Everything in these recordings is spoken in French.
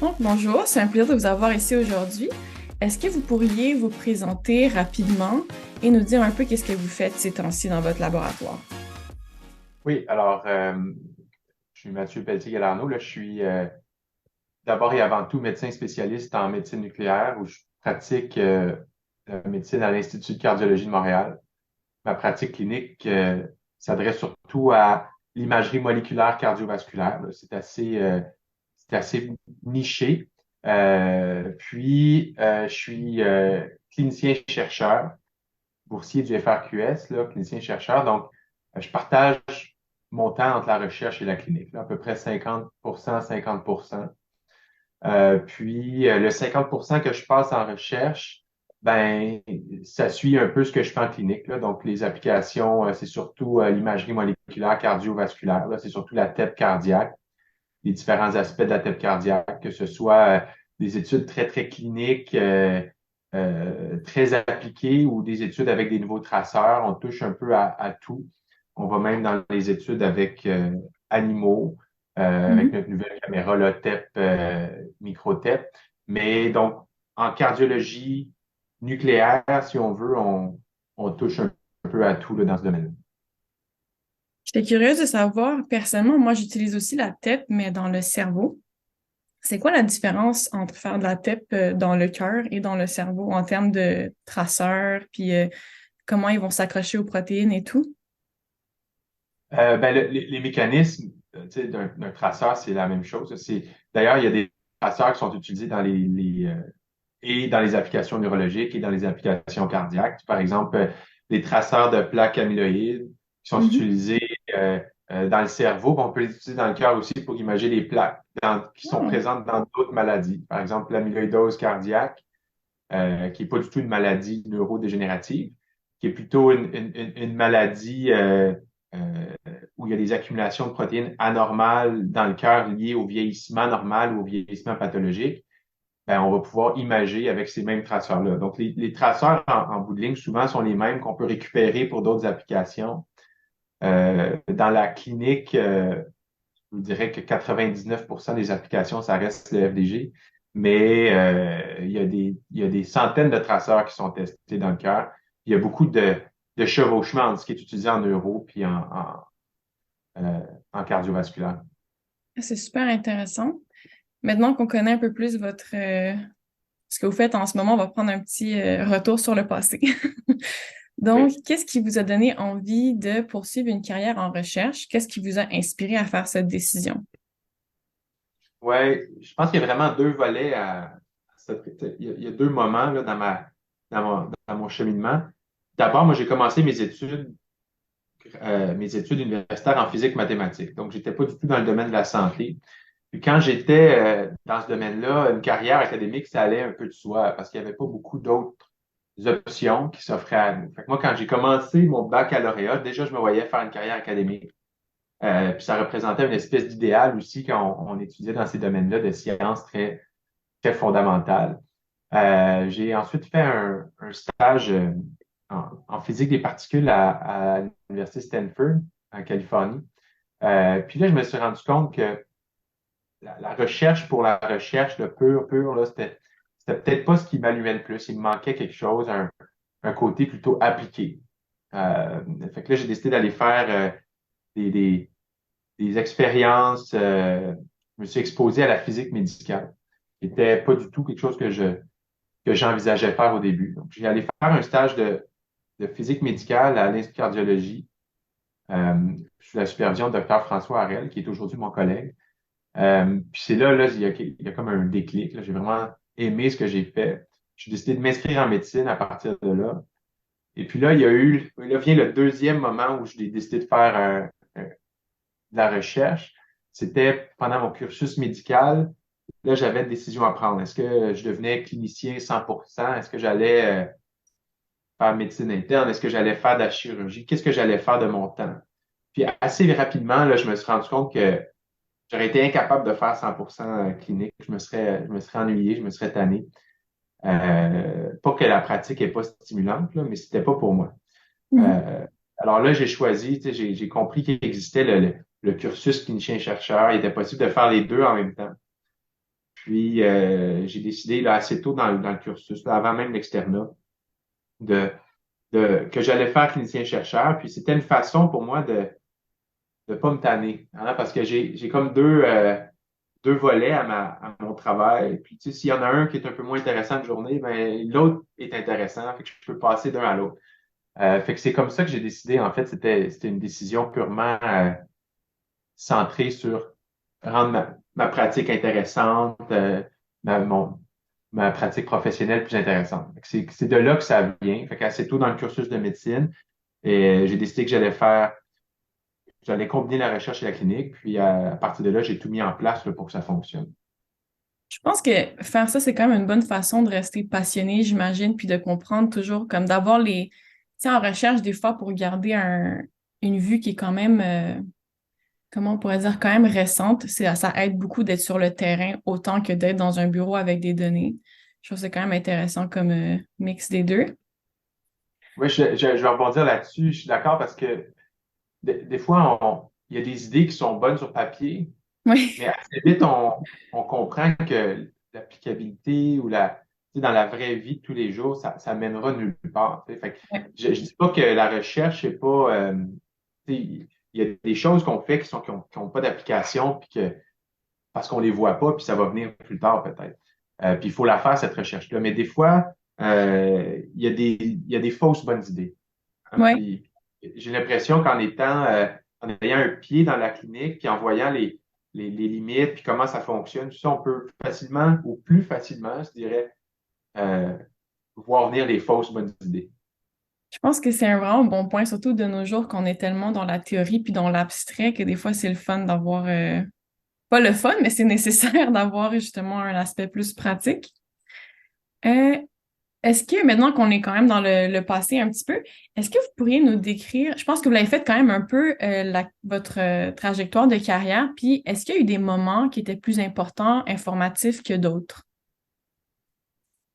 Donc, bonjour, c'est un plaisir de vous avoir ici aujourd'hui. Est-ce que vous pourriez vous présenter rapidement et nous dire un peu qu'est-ce que vous faites ces temps-ci dans votre laboratoire? Oui, alors, je suis Mathieu Pelletier-Galarno. Là, je suis d'abord et avant tout médecin spécialiste en médecine nucléaire où je pratique la médecine à l'Institut de cardiologie de Montréal. Ma pratique clinique s'adresse surtout à l'imagerie moléculaire cardiovasculaire. Là. C'est assez niché. Je suis clinicien-chercheur, boursier du FRQS, là, clinicien-chercheur. Donc, je partage mon temps entre la recherche et la clinique, là, à peu près 50%, 50%. Le 50% que je passe en recherche, ben, ça suit un peu ce que je fais en clinique, là. Donc, les applications, c'est surtout l'imagerie moléculaire cardiovasculaire, là. C'est surtout la TEP cardiaque, les différents aspects de la TEP cardiaque, que ce soit des études très, très cliniques, très appliquées ou des études avec des nouveaux traceurs. On touche un peu à tout. On va même dans les études avec animaux, avec Mhm. notre nouvelle caméra, le TEP, micro-TEP. Mais donc, en cardiologie nucléaire, si on veut, on touche un peu à tout là, dans ce domaine-là. J'étais curieuse de savoir, personnellement, moi j'utilise aussi la TEP, mais dans le cerveau. C'est quoi la différence entre faire de la TEP dans le cœur et dans le cerveau en termes de traceurs, puis comment ils vont s'accrocher aux protéines et tout? Les mécanismes tu sais, d'un traceur, c'est la même chose. D'ailleurs, il y a des traceurs qui sont utilisés et dans les applications neurologiques et dans les applications cardiaques. Par exemple, les traceurs de plaques amyloïdes qui sont Mhm. utilisés euh, dans le cerveau. Puis on peut les utiliser dans le cœur aussi pour imager les plaques qui sont Ah. présentes dans d'autres maladies. Par exemple, l'amyloïdose cardiaque, qui n'est pas du tout une maladie neurodégénérative, qui est plutôt une maladie euh, où il y a des accumulations de protéines anormales dans le cœur liées au vieillissement normal ou au vieillissement pathologique. Ben, on va pouvoir imager avec ces mêmes traceurs-là. Donc, les traceurs en bout de ligne, souvent, sont les mêmes qu'on peut récupérer pour d'autres applications. Dans la clinique, je vous dirais que 99% des applications, ça reste le FDG, mais il y a des centaines de traceurs qui sont testés dans le cœur. Il y a beaucoup de chevauchement entre ce qui est utilisé en neuro puis euh, en cardiovasculaire. C'est super intéressant. Maintenant qu'on connaît un peu plus ce que vous faites en ce moment, on va prendre un petit retour sur le passé. Donc, Oui. qu'est-ce qui vous a donné envie de poursuivre une carrière en recherche? Qu'est-ce qui vous a inspiré à faire cette décision? Ouais, je pense qu'il y a vraiment deux volets il y a deux moments là, dans mon cheminement. D'abord, moi, j'ai commencé mes études universitaires en physique mathématique. Donc, j'étais pas du tout dans le domaine de la santé. Puis quand j'étais dans ce domaine-là, une carrière académique, ça allait un peu de soi parce qu'il n'y avait pas beaucoup d'autres options qui s'offraient à nous. Fait que moi, quand j'ai commencé mon baccalauréat, déjà, je me voyais faire une carrière académique. Puis ça représentait une espèce d'idéal aussi quand on étudiait dans ces domaines-là de sciences très, très fondamentales. J'ai ensuite fait un stage en physique des particules à l'Université Stanford, en Californie. Puis là, je me suis rendu compte que la recherche pour la recherche, le pur, là, c'était peut-être pas ce qui m'allumait le plus. Il me manquait quelque chose, un côté plutôt appliqué. Euh, Fait que là, j'ai décidé d'aller faire des, des, des expériences. Je me suis exposé à la physique médicale, qui était pas du tout quelque chose que j'envisageais faire au début. Donc, j'ai allé faire un stage de physique médicale à l'Institut de cardiologie, sous la supervision de Dr. François Harel, qui est aujourd'hui mon collègue. Puis c'est là, il y a comme un déclic. Là. J'ai vraiment aimé ce que j'ai fait. J'ai décidé de m'inscrire en médecine à partir de là. Et puis là vient le deuxième moment où j'ai décidé de faire de la recherche. C'était pendant mon cursus médical. Là, j'avais une décision à prendre. Est-ce que je devenais clinicien 100%? Est-ce que j'allais faire médecine interne? Est-ce que j'allais faire de la chirurgie? Qu'est-ce que j'allais faire de mon temps? Puis assez rapidement, là, je me suis rendu compte que j'aurais été incapable de faire 100% clinique. Je me serais ennuyé, je me serais tanné. Pas que la pratique n'est pas stimulante, là, mais c'était pas pour moi. Mhm. Euh, alors là, j'ai choisi, tu sais, j'ai compris qu'il existait le cursus clinicien-chercheur. Il était possible de faire les deux en même temps. Puis, j'ai décidé là, assez tôt dans le cursus, là, avant même l'externat, de, que j'allais faire clinicien-chercheur. Puis, c'était une façon pour moi de pas me tanner, hein, parce que j'ai comme deux volets à mon travail. Puis, tu sais, s'il y en a un qui est un peu moins intéressant de journée, ben, l'autre est intéressant. Fait que je peux passer d'un à l'autre. Fait que c'est comme ça que j'ai décidé. En fait, c'était une décision purement centrée sur rendre ma pratique intéressante, ma, mon, ma pratique professionnelle plus intéressante. Fait que c'est de là que ça vient. Fait qu'assez tôt dans le cursus de médecine, et j'ai décidé que j'allais combiner la recherche et la clinique. Puis à partir de là, j'ai tout mis en place là, pour que ça fonctionne. Je pense que faire ça, c'est quand même une bonne façon de rester passionné, j'imagine, puis de comprendre toujours, comme d'avoir les... Tu sais, en recherche, des fois, pour garder une vue qui est quand même, comment on pourrait dire, quand même récente, ça aide beaucoup d'être sur le terrain autant que d'être dans un bureau avec des données. Je trouve que c'est quand même intéressant comme mix des deux. Oui, je vais rebondir là-dessus. Je suis d'accord parce que des fois, il y a des idées qui sont bonnes sur papier, Oui, mais assez vite, on comprend que l'applicabilité ou tu sais, dans la vraie vie de tous les jours, ça mènera nulle part. Tu sais. Fait que je dis pas que la recherche, c'est pas, tu sais, il y a des choses qu'on fait qui ont pas d'application, puis parce qu'on les voit pas, puis ça va venir plus tard peut-être. Puis il faut la faire, cette recherche-là. Mais des fois, il y a des fausses bonnes idées. Hein. oui. Puis j'ai l'impression en ayant un pied dans la clinique, puis en voyant les limites, puis comment ça fonctionne, tout ça, on peut facilement, ou plus facilement, je dirais, euh, voir venir les fausses bonnes idées. Je pense que c'est un vraiment bon point, surtout de nos jours qu'on est tellement dans la théorie puis dans l'abstrait que des fois, c'est le fun d'avoir, pas le fun, mais c'est nécessaire d'avoir justement un aspect plus pratique. Euh, Est-ce que maintenant qu'on est quand même dans le passé un petit peu, est-ce que vous pourriez nous décrire, je pense que vous l'avez fait quand même un peu votre trajectoire de carrière, puis est-ce qu'il y a eu des moments qui étaient plus importants, informatifs que d'autres?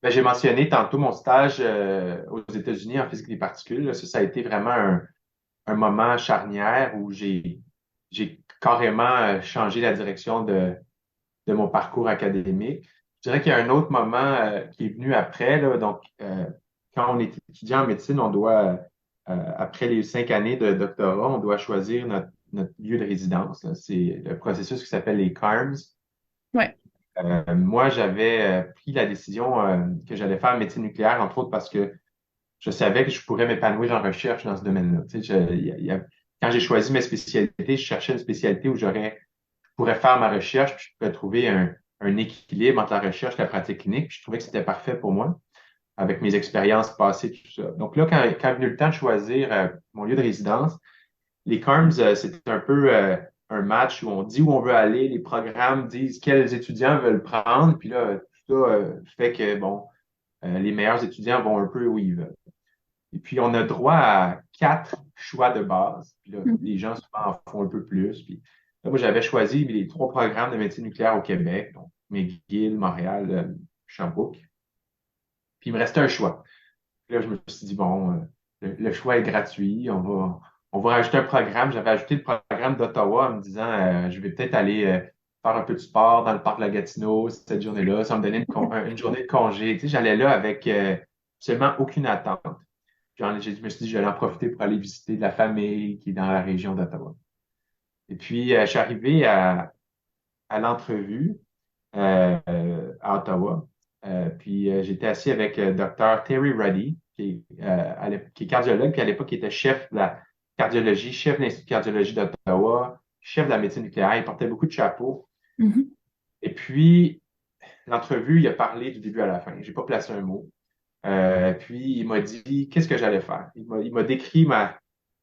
Ben, j'ai mentionné tantôt mon stage aux États-Unis en physique des particules. Là. Ça a été vraiment un moment charnière où j'ai carrément changé la direction de mon parcours académique. Je dirais qu'il y a un autre moment qui est venu après. Là, donc, quand on est étudiant en médecine, après les 5 années de doctorat, on doit choisir notre lieu de résidence. Là. C'est le processus qui s'appelle les CARMS. Ouais. Moi, j'avais pris la décision que j'allais faire médecine nucléaire, entre autres parce que je savais que je pourrais m'épanouir en recherche dans ce domaine-là. Tu sais, quand j'ai choisi mes spécialités, je cherchais une spécialité où je pourrais faire ma recherche, puis je pourrais trouver un équilibre entre la recherche et la pratique clinique. Puis je trouvais que c'était parfait pour moi, avec mes expériences passées, tout ça. Donc là, quand est venu le temps de choisir mon lieu de résidence, les CARMS, c'est un peu un match où on dit où on veut aller, les programmes disent quels étudiants veulent prendre, puis là, tout ça fait que, bon, les meilleurs étudiants vont un peu où ils veulent. Et puis, on a droit à 4 choix de base. Puis là, Mhm. les gens souvent en font un peu plus. Puis là, moi, j'avais choisi les 3 programmes de médecine nucléaire au Québec, donc McGill, Montréal, Sherbrooke. Puis il me restait un choix. Puis là, je me suis dit, bon, le choix est gratuit. On va rajouter un programme. J'avais ajouté le programme d'Ottawa en me disant, je vais peut-être aller faire un peu de sport dans le parc de la Gatineau cette journée-là. Ça me donnait une journée de congé. Tu sais, j'allais là avec absolument aucune attente. Je me suis dit, je vais en profiter pour aller visiter de la famille qui est dans la région d'Ottawa. Et puis, je suis arrivé à l'entrevue à Ottawa. Puis, j'étais assis avec Dr. Terry Ruddy, qui est cardiologue, puis à l'époque, il était chef de la cardiologie, chef de l'Institut de cardiologie d'Ottawa, chef de la médecine nucléaire. Il portait beaucoup de chapeaux. Mhm. Et puis, l'entrevue, il a parlé du début à la fin. J'ai pas placé un mot. Puis il m'a dit qu'est-ce que j'allais faire. Il m'a décrit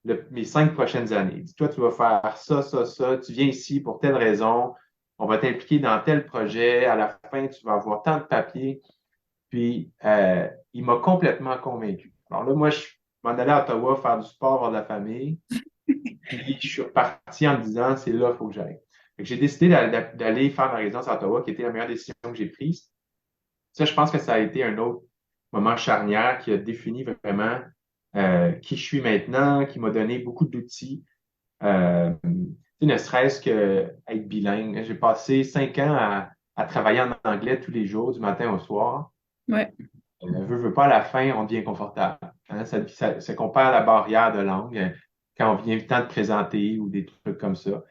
mes 5 prochaines années. Il dit, toi, tu vas faire ça, ça, ça. Tu viens ici pour telle raison. On va t'impliquer dans tel projet. À la fin, tu vas avoir tant de papiers. Puis il m'a complètement convaincu. Alors là, moi, je m'en allais à Ottawa faire du sport, voir de la famille. Puis je suis reparti en me disant, c'est là, il faut que j'aille. Fait que j'ai décidé d'aller faire ma résidence à Ottawa, qui était la meilleure décision que j'ai prise. Ça, je pense que ça a été un autre moment charnière qui a défini vraiment qui je suis maintenant, qui m'a donné beaucoup d'outils. Tu sais, ne serait-ce que être bilingue. J'ai passé 5 ans à travailler en anglais tous les jours, du matin au soir. Ouais. Veut pas, à la fin, on devient confortable. Hein. Ça compare la barrière de langue quand on vient le temps de présenter ou des trucs comme ça.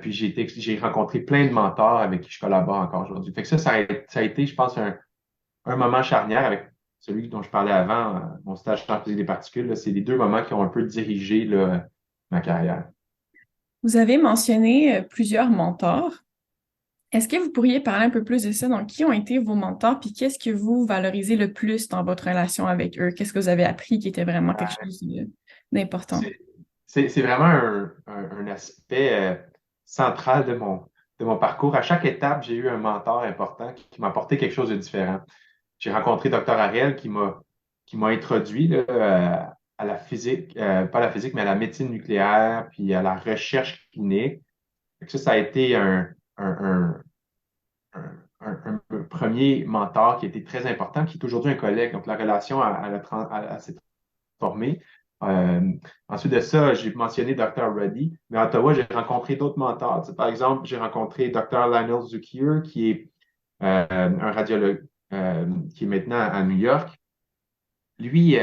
Puis j'ai rencontré plein de mentors avec qui je collabore encore aujourd'hui. Fait que ça a été, je pense, un moment charnière avec celui dont je parlais avant, mon stage en physique des particules. Là, c'est les deux moments qui ont un peu dirigé là, ma carrière. Vous avez mentionné plusieurs mentors. Est-ce que vous pourriez parler un peu plus de ça? Donc, qui ont été vos mentors, puis qu'est-ce que vous valorisez le plus dans votre relation avec eux? Qu'est-ce que vous avez appris qui était vraiment quelque chose d'important? C'est c'est vraiment un aspect central de mon parcours. À chaque étape, j'ai eu un mentor important qui m'a apporté quelque chose de différent. J'ai rencontré Dr. Ariel qui m'a introduit là, à la physique, pas à la physique, mais à la médecine nucléaire, puis à la recherche clinique. Fait que ça a été un premier mentor qui a été très important, qui est aujourd'hui un collègue. Donc, la relation s'est formée. Euh, Ensuite de ça, j'ai mentionné Dr. Reddy, mais à Ottawa, j'ai rencontré d'autres mentors. Tu sais, par exemple, j'ai rencontré Dr. Lionel Zukier, qui est un radiologue qui est maintenant à New York. Lui,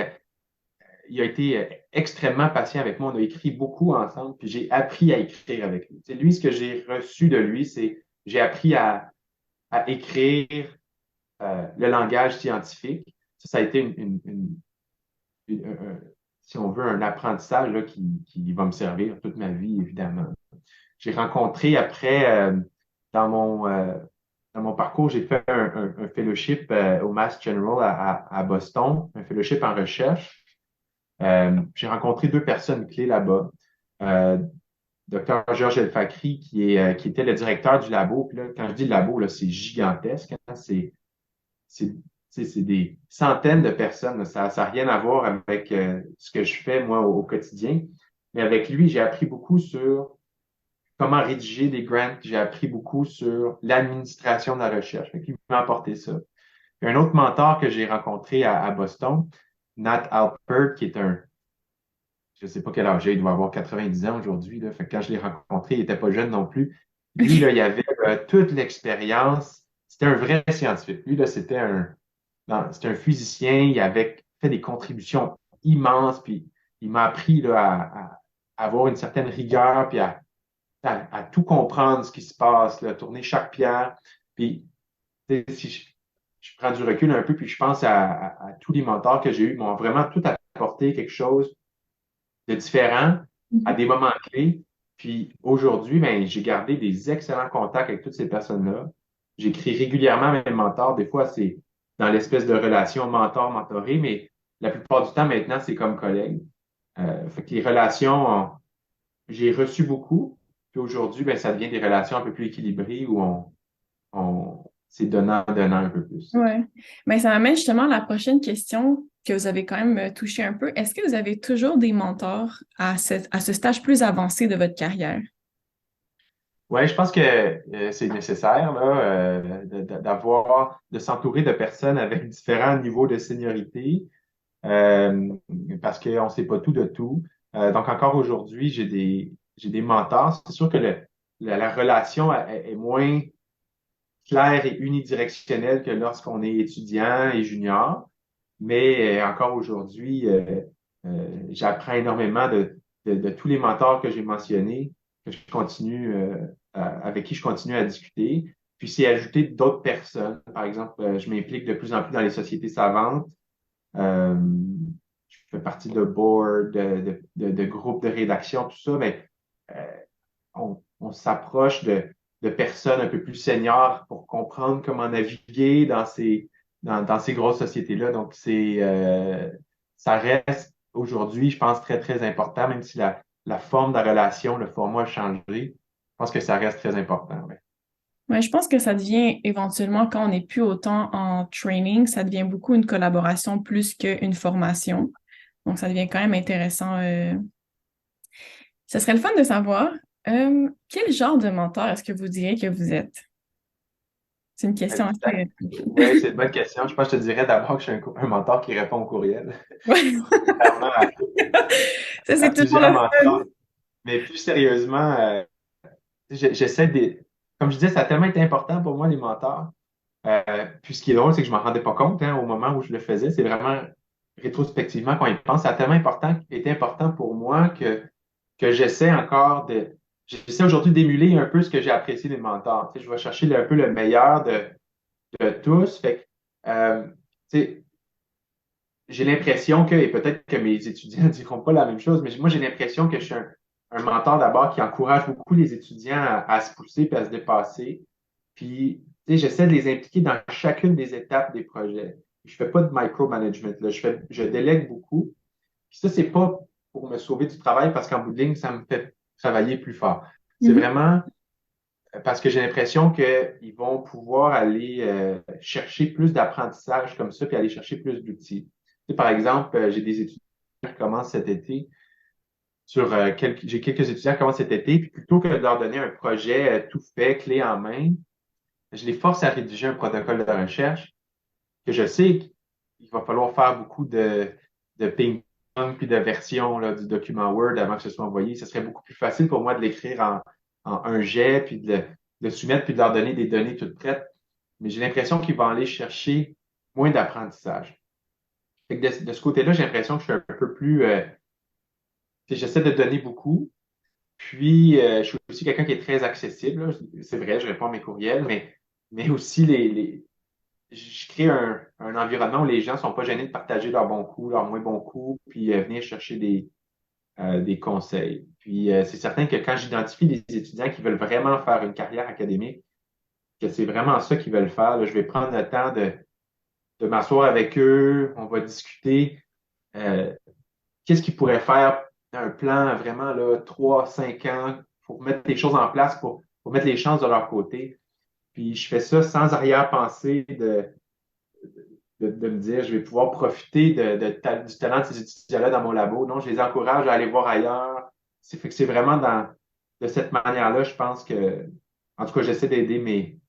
il a été extrêmement patient avec moi. On a écrit beaucoup ensemble, puis j'ai appris à écrire avec lui. C'est lui, ce que j'ai reçu de lui, c'est j'ai appris à écrire le langage scientifique. Ça a été si on veut, un apprentissage là, qui va me servir toute ma vie, évidemment. J'ai rencontré après, dans mon parcours, j'ai fait un fellowship au Mass General à Boston, un fellowship en recherche. J'ai rencontré deux personnes clés là-bas. Euh, Dr. Georges Elfakri, qui était le directeur du labo. Puis là, quand je dis labo, là, c'est gigantesque. Hein. C'est, tu sais, c'est des centaines de personnes. Là. Ça n'a rien à voir avec ce que je fais, moi, au quotidien. Mais avec lui, j'ai appris beaucoup sur comment rédiger des grants. J'ai appris beaucoup sur l'administration de la recherche. Fait qu'il m'a apporté ça. Puis un autre mentor que j'ai rencontré à Boston, Nat Alpert, qui est je sais pas quel âge il doit avoir 90 ans aujourd'hui. Là. Fait que quand je l'ai rencontré, il était pas jeune non plus. Lui, là, il avait toute l'expérience. C'était un vrai scientifique. Lui, là, c'était un physicien. Il avait fait des contributions immenses. Puis il m'a appris là, à avoir une certaine rigueur, puis à tout comprendre ce qui se passe, là, à tourner chaque pierre. Puis si je prends du recul un peu, puis je pense à tous les mentors que j'ai eus, ils m'ont vraiment tout apporté quelque chose de différents à des moments clés. Puis aujourd'hui, ben, j'ai gardé des excellents contacts avec toutes ces personnes-là. J'écris régulièrement à mes mentors. Des fois, c'est dans l'espèce de relation mentor-mentoré, mais la plupart du temps, maintenant, c'est comme collègue. Fait que les relations, j'ai reçu beaucoup. Puis aujourd'hui, ben, ça devient des relations un peu plus équilibrées où c'est donnant-donnant un peu plus. Ouais. Mais ça m'amène justement à la prochaine question que vous avez quand même touché un peu. Est-ce que vous avez toujours des mentors à ce stage plus avancé de votre carrière? Ouais, je pense que c'est nécessaire là, de s'entourer de personnes avec différents niveaux de seniorité euh, parce qu'on ne sait pas tout de tout. Donc encore aujourd'hui, j'ai des mentors. C'est sûr que la relation est moins claire et unidirectionnelle que lorsqu'on est étudiant et junior, mais encore aujourd'hui, j'apprends énormément de tous les mentors que j'ai mentionnés, que je continue, avec qui je continue à discuter. Puis c'est ajouter d'autres personnes. Par exemple, je m'implique de plus en plus dans les sociétés savantes. Euh, je fais partie de board, de groupes de rédaction, tout ça, mais euh, on s'approche de personnes un peu plus seniors pour comprendre comment naviguer dans ces grosses sociétés-là. Donc, ça reste aujourd'hui, je pense, très, très important, même si la forme de la relation, le format a changé. Je pense que ça reste très important. Ouais. Ouais, je pense que ça devient éventuellement, quand on n'est plus autant en training, ça devient beaucoup une collaboration plus qu'une formation. Donc, ça devient quand même intéressant. Ce serait le fun de savoir quel genre de mentor est-ce que vous diriez que vous êtes? C'est une question assez... Oui, c'est une bonne question. Je pense que je te dirais d'abord que je suis un mentor qui répond au courriel, Ouais. contrairement Ça, à c'est toujours plusieurs le fun. mentors. Mais plus sérieusement, j'essaie de, comme je disais, ça a tellement été important pour moi, les mentors. Puis ce qui est drôle, c'est que je m'en rendais pas compte hein, au moment où je le faisais. C'est vraiment rétrospectivement quand il pense, ça a tellement été important pour moi que j'essaie encore j'essaie aujourd'hui d'émuler un peu ce que j'ai apprécié des mentors. Tu sais, je vais chercher un peu le meilleur de tous. Fait que, tu sais, j'ai l'impression que, et peut-être que mes étudiants ne diront pas la même chose, mais moi, j'ai l'impression que je suis un mentor d'abord qui encourage beaucoup les étudiants à se pousser et à se dépasser. Puis, tu sais, j'essaie de les impliquer dans chacune des étapes des projets. Je fais pas de micromanagement, là. Je délègue beaucoup. Puis ça, c'est pas pour me sauver du travail parce qu'en bout de ligne, ça me fait travailler plus fort. C'est Mhm. vraiment parce que j'ai l'impression qu'ils vont pouvoir aller chercher plus d'apprentissage comme ça, puis aller chercher plus d'outils. Tu sais, par exemple, j'ai des étudiants qui commencent cet été j'ai quelques étudiants qui commencent cet été, puis plutôt que de leur donner un projet tout fait, clé en main, je les force à rédiger un protocole de recherche que je sais qu'il va falloir faire beaucoup de ping-pong puis de versions là, du document Word avant que ce soit envoyé. Ce serait beaucoup plus facile pour moi de l'écrire en un jet, puis de le soumettre, puis de leur donner des données toutes prêtes. Mais j'ai l'impression qu'ils vont aller chercher moins d'apprentissage. Fait que de ce côté-là, j'ai l'impression que je suis un peu plus... j'essaie de donner beaucoup. Puis, je suis aussi quelqu'un qui est très accessible. Là. C'est vrai, je réponds à mes courriels, mais aussi je crée un environnement où les gens sont pas gênés de partager leurs bons coups, leurs moins bons coups, puis venir chercher des conseils. Puis c'est certain que quand j'identifie des étudiants qui veulent vraiment faire une carrière académique, que c'est vraiment ça qu'ils veulent faire, là, je vais prendre le temps de m'asseoir avec eux, on va discuter euh, qu'est-ce qu'ils pourraient faire un plan vraiment là, 3, 5 ans pour mettre les choses en place, pour mettre les chances de leur côté. Puis je fais ça sans arrière-pensée de me dire, je vais pouvoir profiter du talent de ces étudiants-là dans mon labo. Non, je les encourage à aller voir ailleurs. Fait que c'est vraiment de cette manière-là, je pense que, en tout cas, j'essaie d'aider mes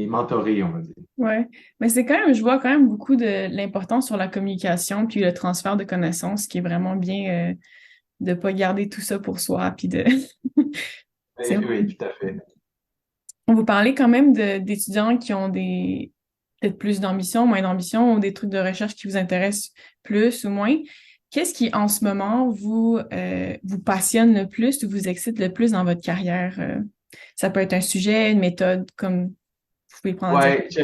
mentorés, on va dire. Ouais. Mais c'est quand même, je vois quand même beaucoup de l'importance sur la communication puis le transfert de connaissances qui est vraiment bien de pas garder tout ça pour soi puis de c'est Oui, oui, tout à fait. on vous parlez quand même d'étudiants qui ont peut-être plus d'ambition, moins d'ambition ou des trucs de recherche qui vous intéressent plus ou moins. Qu'est-ce qui, en ce moment, vous passionne le plus ou vous excite le plus dans votre carrière? Ça peut être un sujet, une méthode, comme vous pouvez prendre en dire. Ouais, je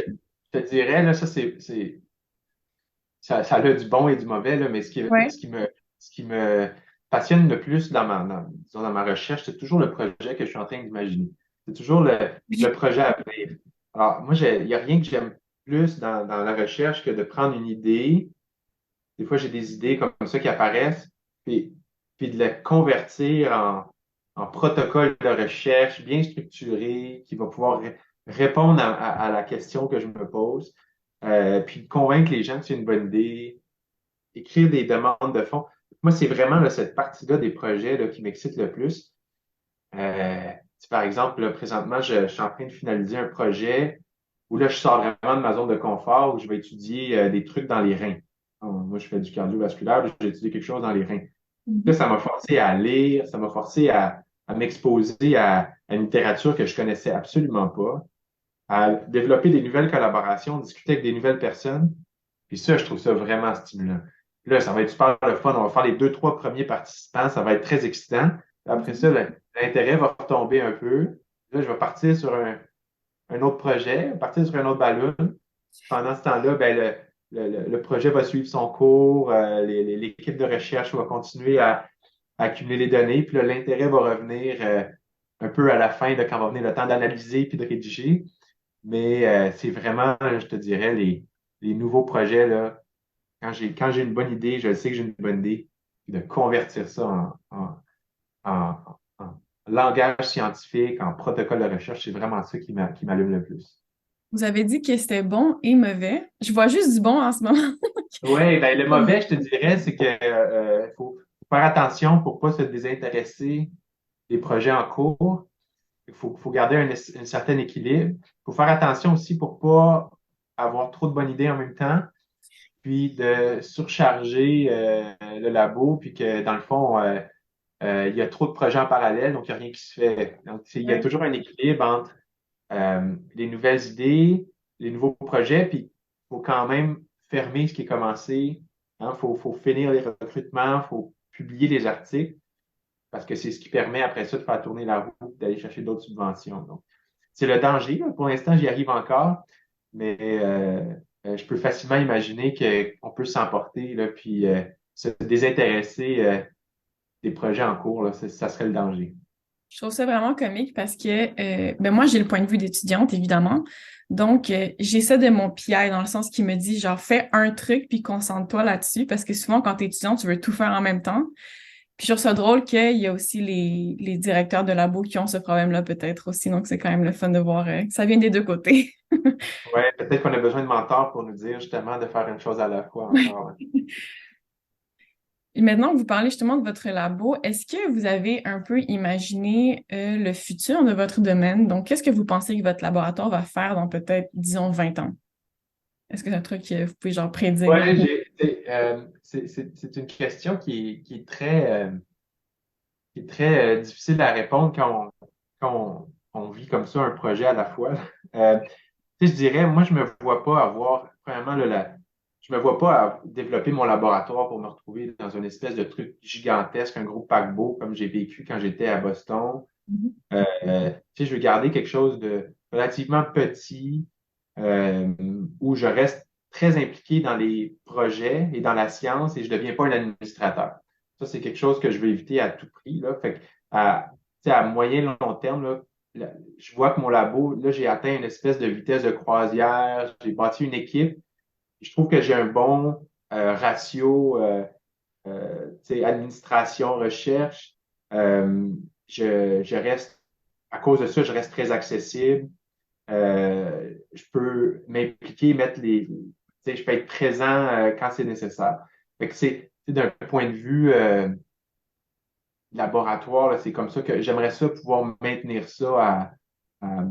te dirais, là, ça, ça a du bon et du mauvais, là, mais Ouais. ce qui me passionne le plus disons, dans ma recherche, c'est toujours le projet que je suis en train d'imaginer. C'est toujours le projet à venir. Alors, moi, il n'y a rien que j'aime plus dans la recherche que de prendre une idée. Des fois, j'ai des idées comme ça qui apparaissent, puis, puis de les convertir en protocole de recherche bien structuré qui va pouvoir répondre à la question que je me pose, puis convaincre les gens que c'est une bonne idée, écrire des demandes de fonds. Moi, c'est vraiment là, cette partie-là des projets là, qui m'excite le plus. Par exemple, là, présentement, je suis en train de finaliser un projet où là, je sors vraiment de ma zone de confort, où je vais étudier des trucs dans les reins. Moi, je fais du cardiovasculaire, j'ai étudié quelque chose dans les reins. Là, Mhm. ça m'a forcé à lire, ça m'a forcé à m'exposer à une littérature que je connaissais absolument pas, à développer des nouvelles collaborations, discuter avec des nouvelles personnes. Puis ça, je trouve ça vraiment stimulant. Puis là, ça va être super le fun. On va faire les 2, 3 premiers participants. Ça va être très excitant. Après ça, l'intérêt va retomber un peu. Là, je vais partir sur un autre projet, partir sur un autre ballon. Pendant ce temps-là, ben, le projet va suivre son cours. L'équipe de recherche va continuer à accumuler les données. Puis là, l'intérêt va revenir un peu à la fin, quand va venir le temps d'analyser puis de rédiger. Mais c'est vraiment, je te dirais, les nouveaux projets, là, quand j'ai une bonne idée, je sais que j'ai une bonne idée, puis de convertir ça en, en langage scientifique, en protocole de recherche, c'est vraiment ça qui m'allume le plus. Vous avez dit que c'était bon et mauvais. Je vois juste du bon en ce moment. Oui, ben, le mauvais, je te dirais, c'est que faut faire attention pour pas se désintéresser des projets en cours. Il faut garder un certain équilibre. Il faut faire attention aussi pour pas avoir trop de bonnes idées en même temps, puis de surcharger le labo, puis que dans le fond, il y a trop de projets en parallèle, donc il n'y a rien qui se fait. Donc, il y a Ouais. toujours un équilibre entre les nouvelles idées, les nouveaux projets, puis il faut quand même fermer ce qui est commencé. Faut finir les recrutements, il faut publier les articles, parce que c'est ce qui permet après ça de faire tourner la roue, d'aller chercher d'autres subventions. Donc, c'est le danger. Là. Pour l'instant, j'y arrive encore, mais je peux facilement imaginer qu'on peut s'emporter, là, puis se désintéresser des projets en cours. Là, ça serait le danger. Je trouve ça vraiment comique parce que ben moi, j'ai le point de vue d'étudiante, évidemment. Donc, j'ai ça de mon PI dans le sens qui me dit, genre, fais un truc puis concentre-toi là-dessus parce que souvent, quand t'es étudiant, tu veux tout faire en même temps. Puis je trouve ça drôle qu'il y a aussi les directeurs de labo qui ont ce problème-là peut-être aussi. Donc, c'est quand même le fun de voir que ça vient des deux côtés. Ouais, peut-être qu'on a besoin de mentors pour nous dire justement de faire une chose à la fois encore. Ouais. Et maintenant que vous parlez justement de votre labo, est-ce que vous avez un peu imaginé le futur de votre domaine? Donc, qu'est-ce que vous pensez que votre laboratoire va faire dans peut-être, disons, 20 ans? Est-ce que c'est un truc que vous pouvez genre prédire? Ouais, c'est une question qui est très difficile à répondre quand on vit comme ça un projet à la fois. Euh, Tu sais, je dirais, moi, je me vois pas avoir, premièrement, je me vois pas développer mon laboratoire pour me retrouver dans une espèce de truc gigantesque, un gros paquebot comme j'ai vécu quand j'étais à Boston. Mhm. Tu sais, je veux garder quelque chose de relativement petit, euh, où je reste très impliqué dans les projets et dans la science et je ne deviens pas un administrateur. Ça, c'est quelque chose que je veux éviter à tout prix, là. Fait que tu sais, à moyen long terme, je vois que mon labo, là, j'ai atteint une espèce de vitesse de croisière, j'ai bâti une équipe. Je trouve que j'ai un bon ratio tu sais, administration, recherche. Euh, je reste, à cause de ça, je reste très accessible. Je peux m'impliquer, tu sais, je peux être présent quand c'est nécessaire. Fait que d'un point de vue laboratoire, là, c'est comme ça que j'aimerais ça pouvoir maintenir ça à,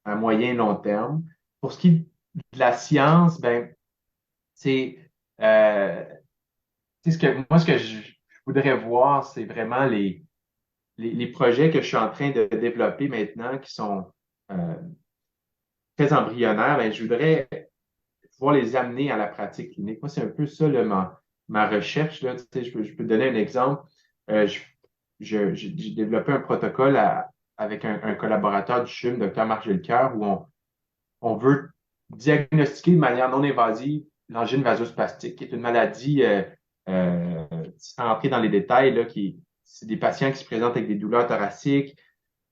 à moyen long terme. Pour ce qui est de la science, ben, c'est euh, tu sais, ce que je voudrais voir, c'est vraiment les projets que je suis en train de développer maintenant qui sont euh, très embryonnaires. Ben, je voudrais pouvoir les amener à la pratique clinique. Moi, c'est un peu ça, là, ma recherche, là. Tu sais, je peux te donner un exemple. Euh, je- j'ai développé un protocole avec un collaborateur du CHUM, Dr. Marc Gelcoeur, où on veut diagnostiquer de manière non invasive l'angine vasospastique, qui est une maladie, sans entrer dans les détails, là, c'est des patients qui se présentent avec des douleurs thoraciques.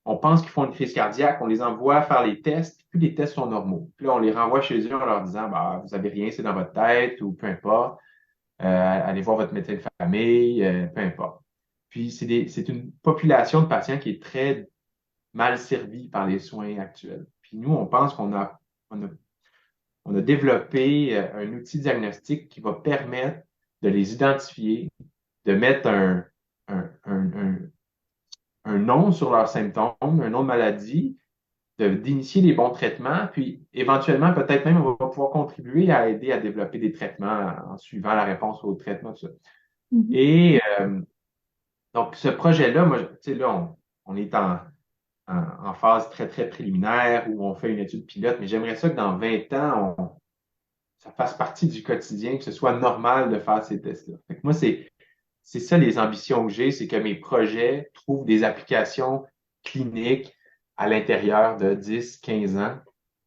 On pense qu'ils font une crise cardiaque, on les envoie faire les tests, puis les tests sont normaux. Puis là, on les renvoie chez eux en leur disant, bah, vous avez rien, c'est dans votre tête, ou peu importe. Allez voir votre médecin de famille, peu importe. Puis c'est une population de patients qui est très mal servie par les soins actuels. Puis nous, on pense on a on a développé un outil diagnostique qui va permettre de les identifier, de mettre un nom sur leurs symptômes, un nom de maladie, d'initier les bons traitements, puis éventuellement, peut-être même, on va pouvoir contribuer à aider à développer des traitements en suivant la réponse aux traitements, tout ça. Mhm. Et donc, ce projet-là, moi, tu sais, là, on est en phase très, très préliminaire où on fait une étude pilote, mais j'aimerais ça que dans 20 ans, ça fasse partie du quotidien, que ce soit normal de faire ces tests-là. Fait que moi, c'est ça les ambitions que j'ai, c'est que mes projets trouvent des applications cliniques à l'intérieur de 10, 15 ans,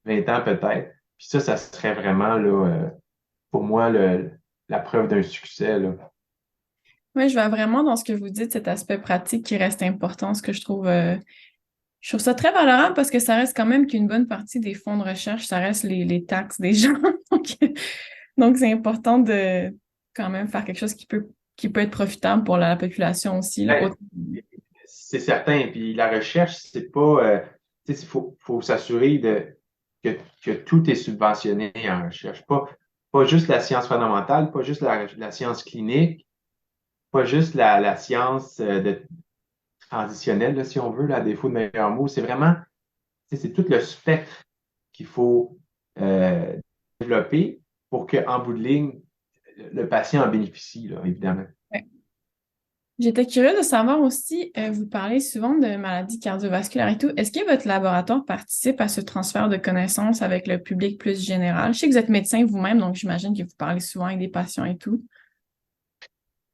20 ans peut-être. Puis ça serait vraiment là, pour moi la preuve d'un succès. Là. Oui, je vois vraiment dans ce que vous dites, cet aspect pratique qui reste important, ce que je trouve ça très valorable parce que ça reste quand même qu'une bonne partie des fonds de recherche, ça reste les taxes des gens. Donc, donc c'est important de quand même faire quelque chose qui peut être profitable pour la population aussi, là. Ouais, c'est certain. Puis la recherche, c'est pas, tu sais, faut s'assurer que tout est subventionné en recherche. Pas juste la science fondamentale, pas juste la science clinique, pas juste la science transitionnelle, là, si on veut, là, à défaut de meilleurs mots. C'est vraiment, tu sais, c'est tout le spectre qu'il faut euh, développer pour qu'en bout de ligne, le patient en bénéficie, là, évidemment. Ouais. J'étais curieuse de savoir aussi, vous parlez souvent de maladies cardiovasculaires et tout. Est-ce que votre laboratoire participe à ce transfert de connaissances avec le public plus général? Je sais que vous êtes médecin vous-même, donc j'imagine que vous parlez souvent avec des patients et tout.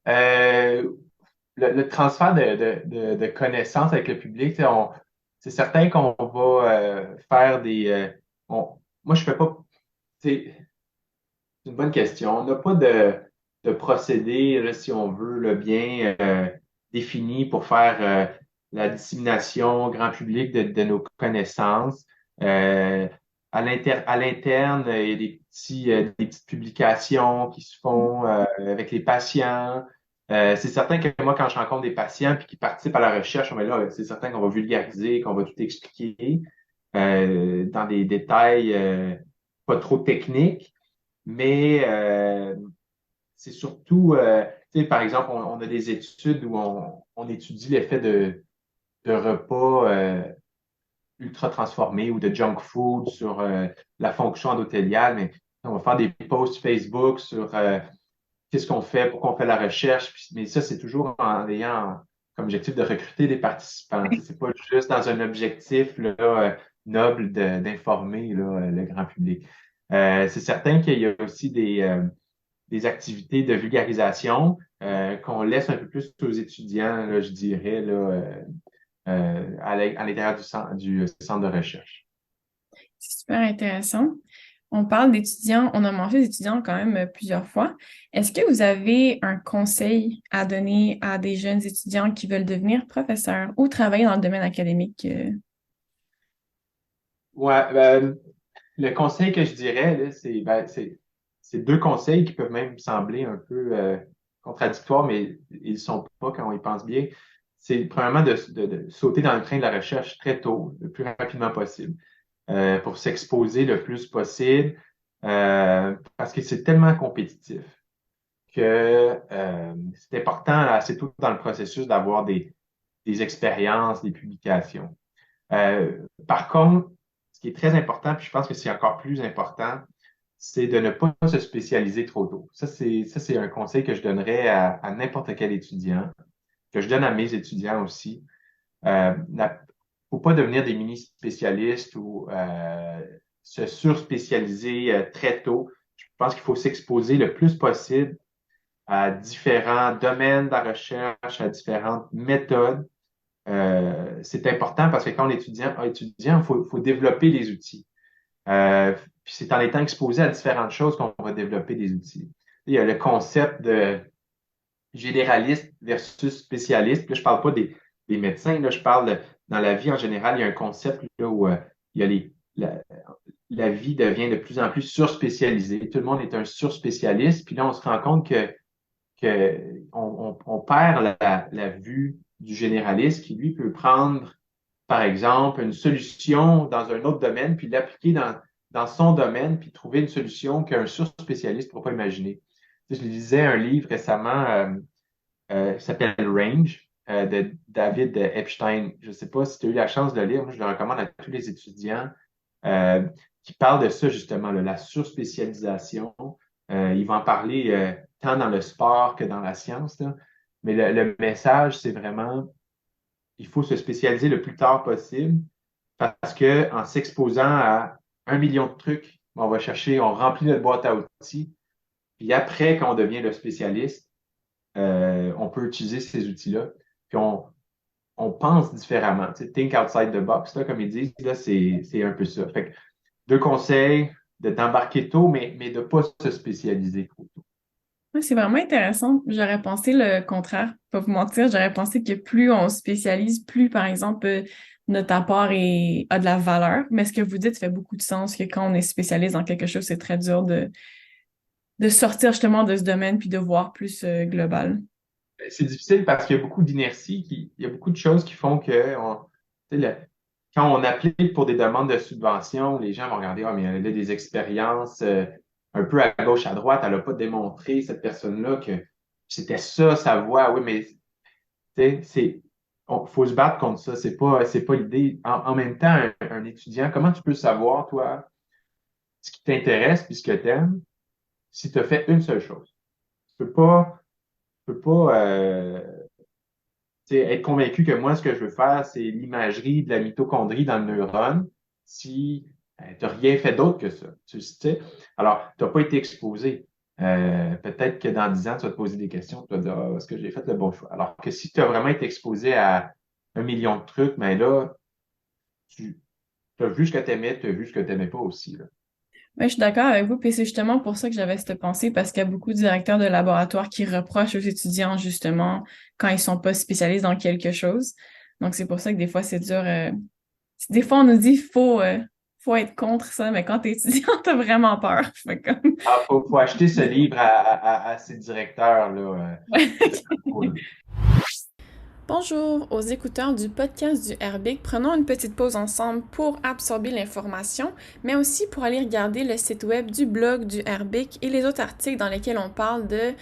Euh, le transfert de connaissances avec le public, tu sais, c'est certain qu'on va faire moi, je fais pas. C'est une bonne question. On n'a pas de procédé, là, si on veut, le bien défini pour faire la dissémination au grand public de nos connaissances. Euh, à l'interne, il y a des petites publications qui se font avec les patients. C'est certain que moi, quand je rencontre des patients puis qui participent à la recherche, mais là, c'est certain qu'on va vulgariser, qu'on va tout expliquer dans des détails pas trop techniques. Mais c'est surtout, tu sais, par exemple, on a des études où on étudie l'effet de repas ultra transformés ou de junk food sur la fonction endothéliale, mais on va faire des posts Facebook sur qu'est-ce qu'on fait, pourquoi on fait la recherche, mais ça, c'est toujours en ayant comme objectif de recruter des participants. Tu sais, c'est pas juste dans un objectif là, noble d'informer là, le grand public. C'est certain qu'il y a aussi des activités de vulgarisation qu'on laisse un peu plus aux étudiants, là, je dirais, là, à l'intérieur du centre de recherche. C'est super intéressant. On parle d'étudiants, on a mentionné des étudiants quand même plusieurs fois. Est-ce que vous avez un conseil à donner à des jeunes étudiants qui veulent devenir professeurs ou travailler dans le domaine académique? Ouais, le conseil que je dirais, là, c'est deux conseils qui peuvent même sembler un peu contradictoires, mais ils ne sont pas quand on y pense bien. C'est premièrement de sauter dans le train de la recherche très tôt, le plus rapidement possible, pour s'exposer le plus possible, parce que c'est tellement compétitif que c'est important assez tôt dans le processus d'avoir des expériences, des publications. Par contre, ce qui est très important, puis je pense que c'est encore plus important, c'est de ne pas se spécialiser trop tôt. Ça, c'est un conseil que je donnerais à n'importe quel étudiant, que je donne à mes étudiants aussi. Faut pas devenir des mini-spécialistes ou se surspécialiser très tôt. Je pense qu'il faut s'exposer le plus possible à différents domaines de la recherche, à différentes méthodes. C'est important parce que quand on est étudiant, faut développer les outils. Euh, Puis c'est en étant exposé à différentes choses qu'on va développer des outils. Il y a le concept de généraliste versus spécialiste. Puis là, je parle pas des médecins, là, je parle dans la vie en général, il y a un concept là, où il y a la vie devient de plus en plus surspécialisée. Tout le monde est un surspécialiste. Puis là, on se rend compte on perd la vue du généraliste qui, lui, peut prendre, par exemple, une solution dans un autre domaine, puis l'appliquer dans son domaine, puis trouver une solution qu'un surspécialiste ne pourra pas imaginer. Tu sais, je lisais un livre récemment qui s'appelle Range de David Epstein. Je ne sais pas si tu as eu la chance de le lire. Moi, je le recommande à tous les étudiants euh, qui parlent de ça, justement, là, la surspécialisation. Il va en parler tant dans le sport que dans la science, là. Mais le message, c'est vraiment, il faut se spécialiser le plus tard possible parce que en s'exposant à 1 million de trucs, on va chercher, on remplit notre boîte à outils. Puis après, quand on devient le spécialiste, on peut utiliser ces outils-là. Puis on pense différemment. Tu sais, think outside the box, là, comme ils disent, là, c'est un peu ça. Fait que deux conseils, d'embarquer tôt, mais de ne pas se spécialiser trop tôt. Ouais, c'est vraiment intéressant. J'aurais pensé le contraire, pas vous mentir. J'aurais pensé que plus on se spécialise, plus, par exemple, notre apport a de la valeur. Mais ce que vous dites fait beaucoup de sens, que quand on est spécialiste dans quelque chose, c'est très dur de sortir justement de ce domaine puis de voir plus global. C'est difficile parce qu'il y a beaucoup d'inertie, il y a beaucoup de choses qui font que tu sais, quand on applique pour des demandes de subvention, les gens vont regarder, ah, mais elle a des expériences un peu à gauche, à droite, elle n'a pas démontré, cette personne-là, que c'était ça, sa voix. Oui, mais tu sais, faut se battre contre ça. C'est pas l'idée. En même temps, un étudiant, comment tu peux savoir, toi, ce qui t'intéresse puis ce que tu aimes si tu as fait une seule chose? Tu peux pas C'est être convaincu que moi, ce que je veux faire, c'est l'imagerie de la mitochondrie dans le neurone si tu n'as rien fait d'autre que ça. Tu sais? Alors, tu n'as pas été exposé. Peut-être que dans 10 ans, tu vas te poser des questions, tu vas te dire, ah, est-ce que j'ai fait le bon choix? Alors que si tu as vraiment été exposé à 1 million de trucs, mais là, tu as vu ce que tu aimais, tu as vu ce que tu n'aimais pas aussi. Là. Ouais, je suis d'accord avec vous, puis c'est justement pour ça que j'avais cette pensée, parce qu'il y a beaucoup de directeurs de laboratoire qui reprochent aux étudiants, justement, quand ils sont pas spécialistes dans quelque chose. Donc, c'est pour ça que des fois, c'est dur. Des fois, on nous dit faut être contre ça, mais quand t'es étudiant, t'as vraiment peur. Fait comme... Ah, faut acheter ce livre à ces directeurs-là. Ça vaut le- Bonjour aux écouteurs du podcast du RBIC. Prenons une petite pause ensemble pour absorber l'information, mais aussi pour aller regarder le site web du blog du RBIC et les autres articles dans lesquels on parle de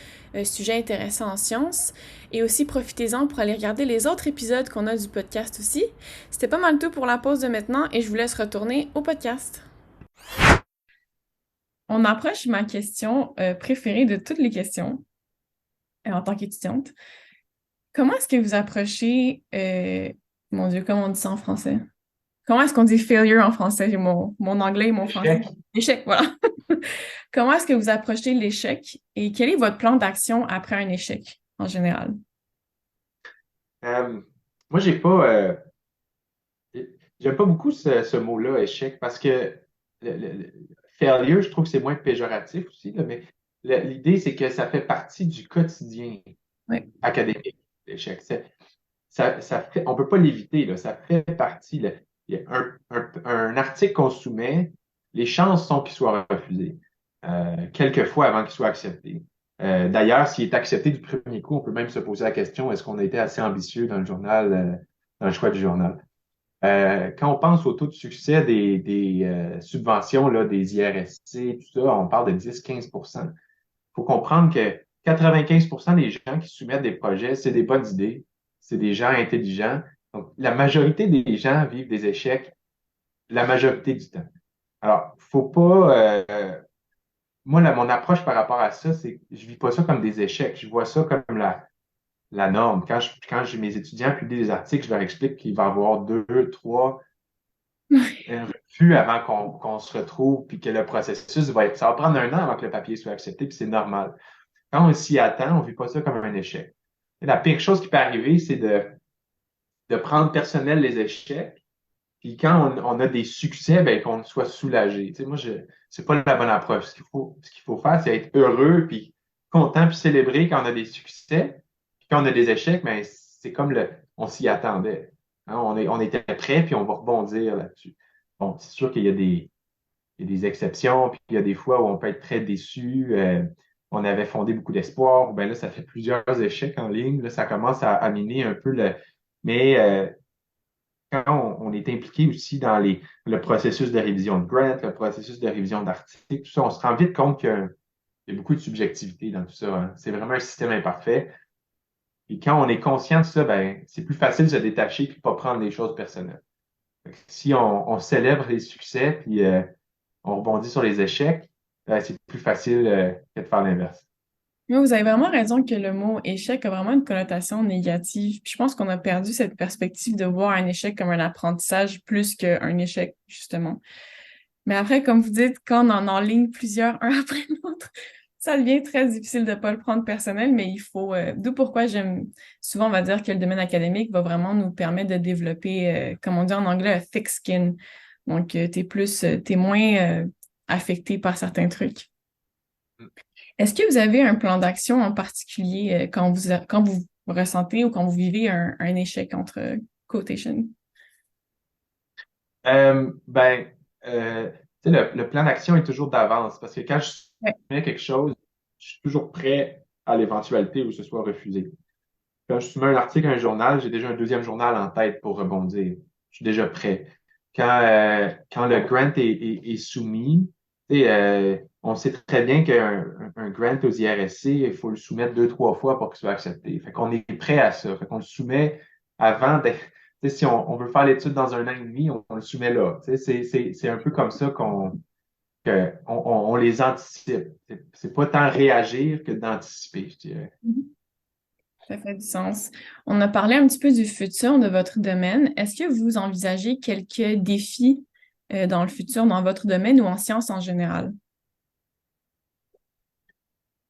sujets intéressants en sciences. Et aussi profitez-en pour aller regarder les autres épisodes qu'on a du podcast aussi. C'était pas mal tout pour la pause de maintenant et je vous laisse retourner au podcast. On approche ma question préférée de toutes les questions en tant qu'étudiante. Comment est-ce que vous approchez, mon Dieu, comment on dit ça en français? Comment est-ce qu'on dit failure en français? J'ai mon anglais et mon français. Échec. Échec, voilà. Comment est-ce que vous approchez l'échec et quel est votre plan d'action après un échec en général? Euh, moi, j'aime pas beaucoup ce mot-là, échec, parce que le failure, je trouve que c'est moins péjoratif aussi, là, mais l'idée, c'est que ça fait partie du quotidien Oui. académique, l'échec. On peut pas l'éviter, là, ça fait partie. Là. Il y a un article qu'on soumet, les chances sont qu'il soit refusé, quelques fois avant qu'il soit accepté. D'ailleurs, s'il est accepté du premier coup, on peut même se poser la question, est-ce qu'on a été assez ambitieux dans le journal, dans le choix du journal? Quand on pense au taux de succès des subventions, là, des IRSC, tout ça, on parle de 10-15 Il faut comprendre que 95 des gens qui soumettent des projets, c'est des bonnes idées, c'est des gens intelligents. Donc, la majorité des gens vivent des échecs la majorité du temps. Alors, faut pas. Moi, mon approche par rapport à ça, c'est que je vis pas ça comme des échecs. Je vois ça comme la norme. Mes étudiants publient des articles, je leur explique qu'il va y avoir deux, trois refus avant qu'on se retrouve, puis que le processus ça va prendre 1 an avant que le papier soit accepté, puis c'est normal. Quand on s'y attend, on ne vit pas ça comme un échec. Et la pire chose qui peut arriver, c'est de prendre personnel les échecs, puis quand on a des succès, ben, qu'on soit soulagé. Tu sais, moi, c'est pas la bonne approche. Ce qu'il faut faire, c'est être heureux, puis content, puis célébrer quand on a des succès. Puis quand on a des échecs, ben, c'est comme on s'y attendait. Hein, on était prêt, puis on va rebondir là-dessus. Bon, c'est sûr qu'il y a des exceptions, puis il y a des fois où on peut être très déçu. On avait fondé beaucoup d'espoir. Ben là, ça fait plusieurs échecs en ligne. Là, ça commence à miner un peu le. Mais quand on est impliqué aussi dans le processus de révision de grant, le processus de révision d'articles, tout ça, on se rend vite compte qu'il y a beaucoup de subjectivité dans tout ça. Hein. C'est vraiment un système imparfait. Et quand on est conscient de ça, ben, c'est plus facile de se détacher et de pas prendre les choses personnelles. Fait que si on célèbre les succès puis on rebondit sur les échecs, c'est plus facile que de faire l'inverse. Mais vous avez vraiment raison que le mot échec a vraiment une connotation négative. Puis je pense qu'on a perdu cette perspective de voir un échec comme un apprentissage plus qu'un échec, justement. Mais après, comme vous dites, quand on en enligne plusieurs, un après l'autre, ça devient très difficile de ne pas le prendre personnel, mais il faut, d'où pourquoi j'aime souvent, on va dire que le domaine académique va vraiment nous permettre de développer, comme on dit en anglais, un thick skin. Donc, t'es moins affecté par certains trucs. Est-ce que vous avez un plan d'action en particulier quand vous ressentez ou quand vous vivez un échec entre quotation? Ben, tu sais, le plan d'action est toujours d'avance parce que quand je Ouais. soumets quelque chose, je suis toujours prêt à l'éventualité où ce soit refusé. Quand je soumets un article à un journal, j'ai déjà un deuxième journal en tête pour rebondir. Je suis déjà prêt. Quand le grant est soumis, tu sais, on sait très bien qu'un grant aux IRSC, il faut le soumettre 2, 3 fois pour qu'il soit accepté. Fait qu'on est prêt à ça. Fait qu'on le soumet avant d'être. Tu sais, si on veut faire l'étude dans 1 an et demi, on le soumet là. Tu sais, c'est un peu comme ça qu'on les anticipe. C'est pas tant réagir que d'anticiper, je dirais. Ça fait du sens. On a parlé un petit peu du futur de votre domaine. Est-ce que vous envisagez quelques défis dans le futur, dans votre domaine ou en sciences en général?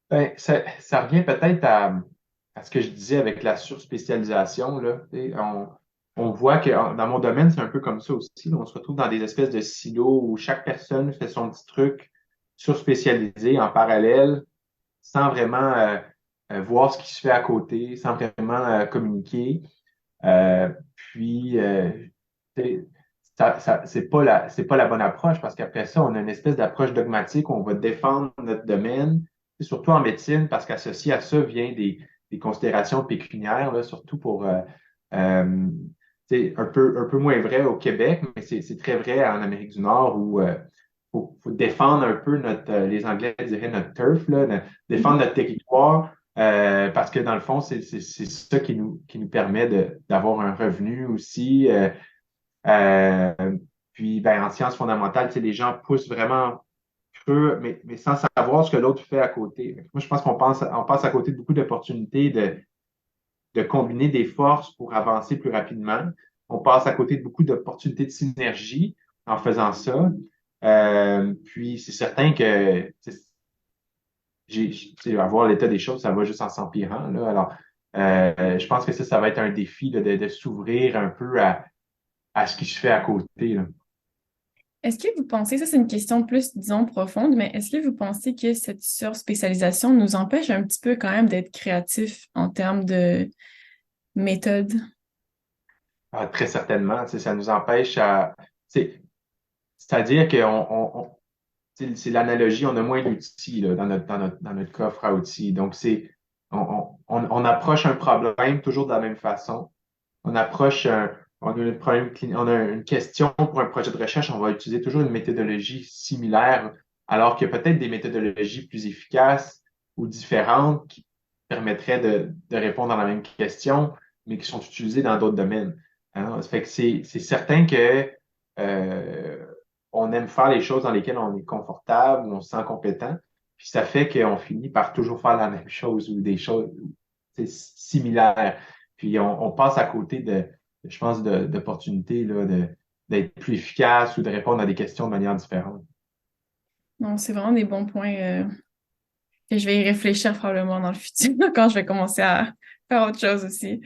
Ben, ça revient peut-être à ce que je disais avec la surspécialisation, là. Tu sais, on voit que dans mon domaine, c'est un peu comme ça aussi, là. On se retrouve dans des espèces de silos où chaque personne fait son petit truc surspécialisé en parallèle, sans vraiment voir ce qui se fait à côté, sans vraiment communiquer. Puis, c'est c'est pas la bonne approche parce qu'après ça, on a une espèce d'approche dogmatique où on va défendre notre domaine, et surtout en médecine, parce qu'associé à ça vient des considérations pécuniaires, là, surtout pour euh, un peu moins vrai au Québec, mais c'est très vrai en Amérique du Nord où faut défendre un peu notre, les Anglais diraient notre turf, là, défendre notre territoire parce que dans le fond, c'est ça qui nous permet d'avoir un revenu aussi. Euh, Puis, ben, en sciences fondamentales, tu sais, les gens poussent vraiment creux, mais sans savoir ce que l'autre fait à côté. Moi, je pense on passe à côté de beaucoup d'opportunités de combiner des forces pour avancer plus rapidement. On passe à côté de beaucoup d'opportunités de synergie en faisant ça. Puis, c'est certain que tu sais, avoir l'état des choses, ça va juste en s'empirant, là. Alors, je pense que ça va être un défi de s'ouvrir un peu à ce qui se fait à côté, là. Est-ce que vous pensez, ça c'est une question plus, disons, profonde, mais est-ce que vous pensez que cette surspécialisation nous empêche un petit peu quand même d'être créatifs en termes de méthode? Ah, très certainement, tu sais, ça nous empêche tu c'est-à-dire que c'est l'analogie, on a moins d'outils là, dans notre coffre à outils. Donc, on approche un problème toujours de la même façon. On approche on a un problème, on a une question pour un projet de recherche, on va utiliser toujours une méthodologie similaire, alors qu'il y a peut-être des méthodologies plus efficaces ou différentes qui permettraient de répondre à la même question, mais qui sont utilisées dans d'autres domaines. Hein? Ça fait que c'est certain que euh, on aime faire les choses dans lesquelles on est confortable, où on se sent compétent, puis ça fait qu'on finit par toujours faire la même chose ou des choses similaires. Puis on passe à côté je pense, d'opportunités là, d'être plus efficace ou de répondre à des questions de manière différente. Non, c'est vraiment des bons points que je vais y réfléchir probablement dans le futur quand je vais commencer à faire autre chose aussi.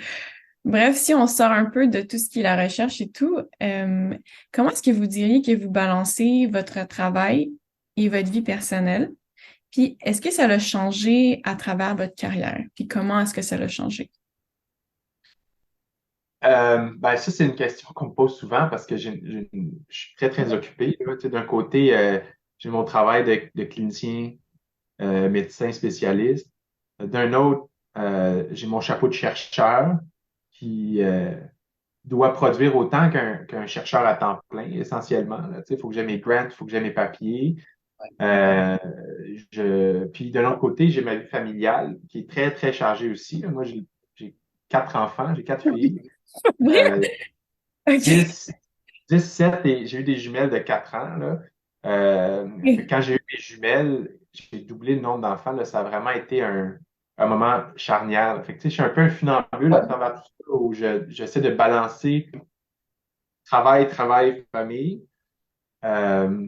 Bref, si on sort un peu de tout ce qui est la recherche et tout, comment est-ce que vous diriez que vous balancez votre travail et votre vie personnelle? Puis, est-ce que ça l'a changé à travers votre carrière? Puis, comment est-ce que ça l'a changé? Ben ça, c'est une question qu'on me pose souvent parce que je suis très, très occupé. Là. Tu sais, d'un côté, j'ai mon travail de clinicien, médecin spécialiste. D'un autre, j'ai mon chapeau de chercheur qui doit produire autant qu'un chercheur à temps plein, essentiellement. Là. Tu sais, il faut que j'ai mes grants, il faut que j'ai mes papiers. Euh, puis de l'autre côté, j'ai ma vie familiale qui est très, très chargée aussi. Moi, j'ai 4 enfants, j'ai 4 filles. Oui, Euh, OK. 10, 7 et j'ai eu des jumelles de 4 ans, là. Quand j'ai eu mes jumelles, j'ai doublé le nombre d'enfants, là. Ça a vraiment été un moment charnière. Fait que, tu sais, je suis un peu un funambule à travers tout ça où j'essaie de balancer travail, famille. Euh,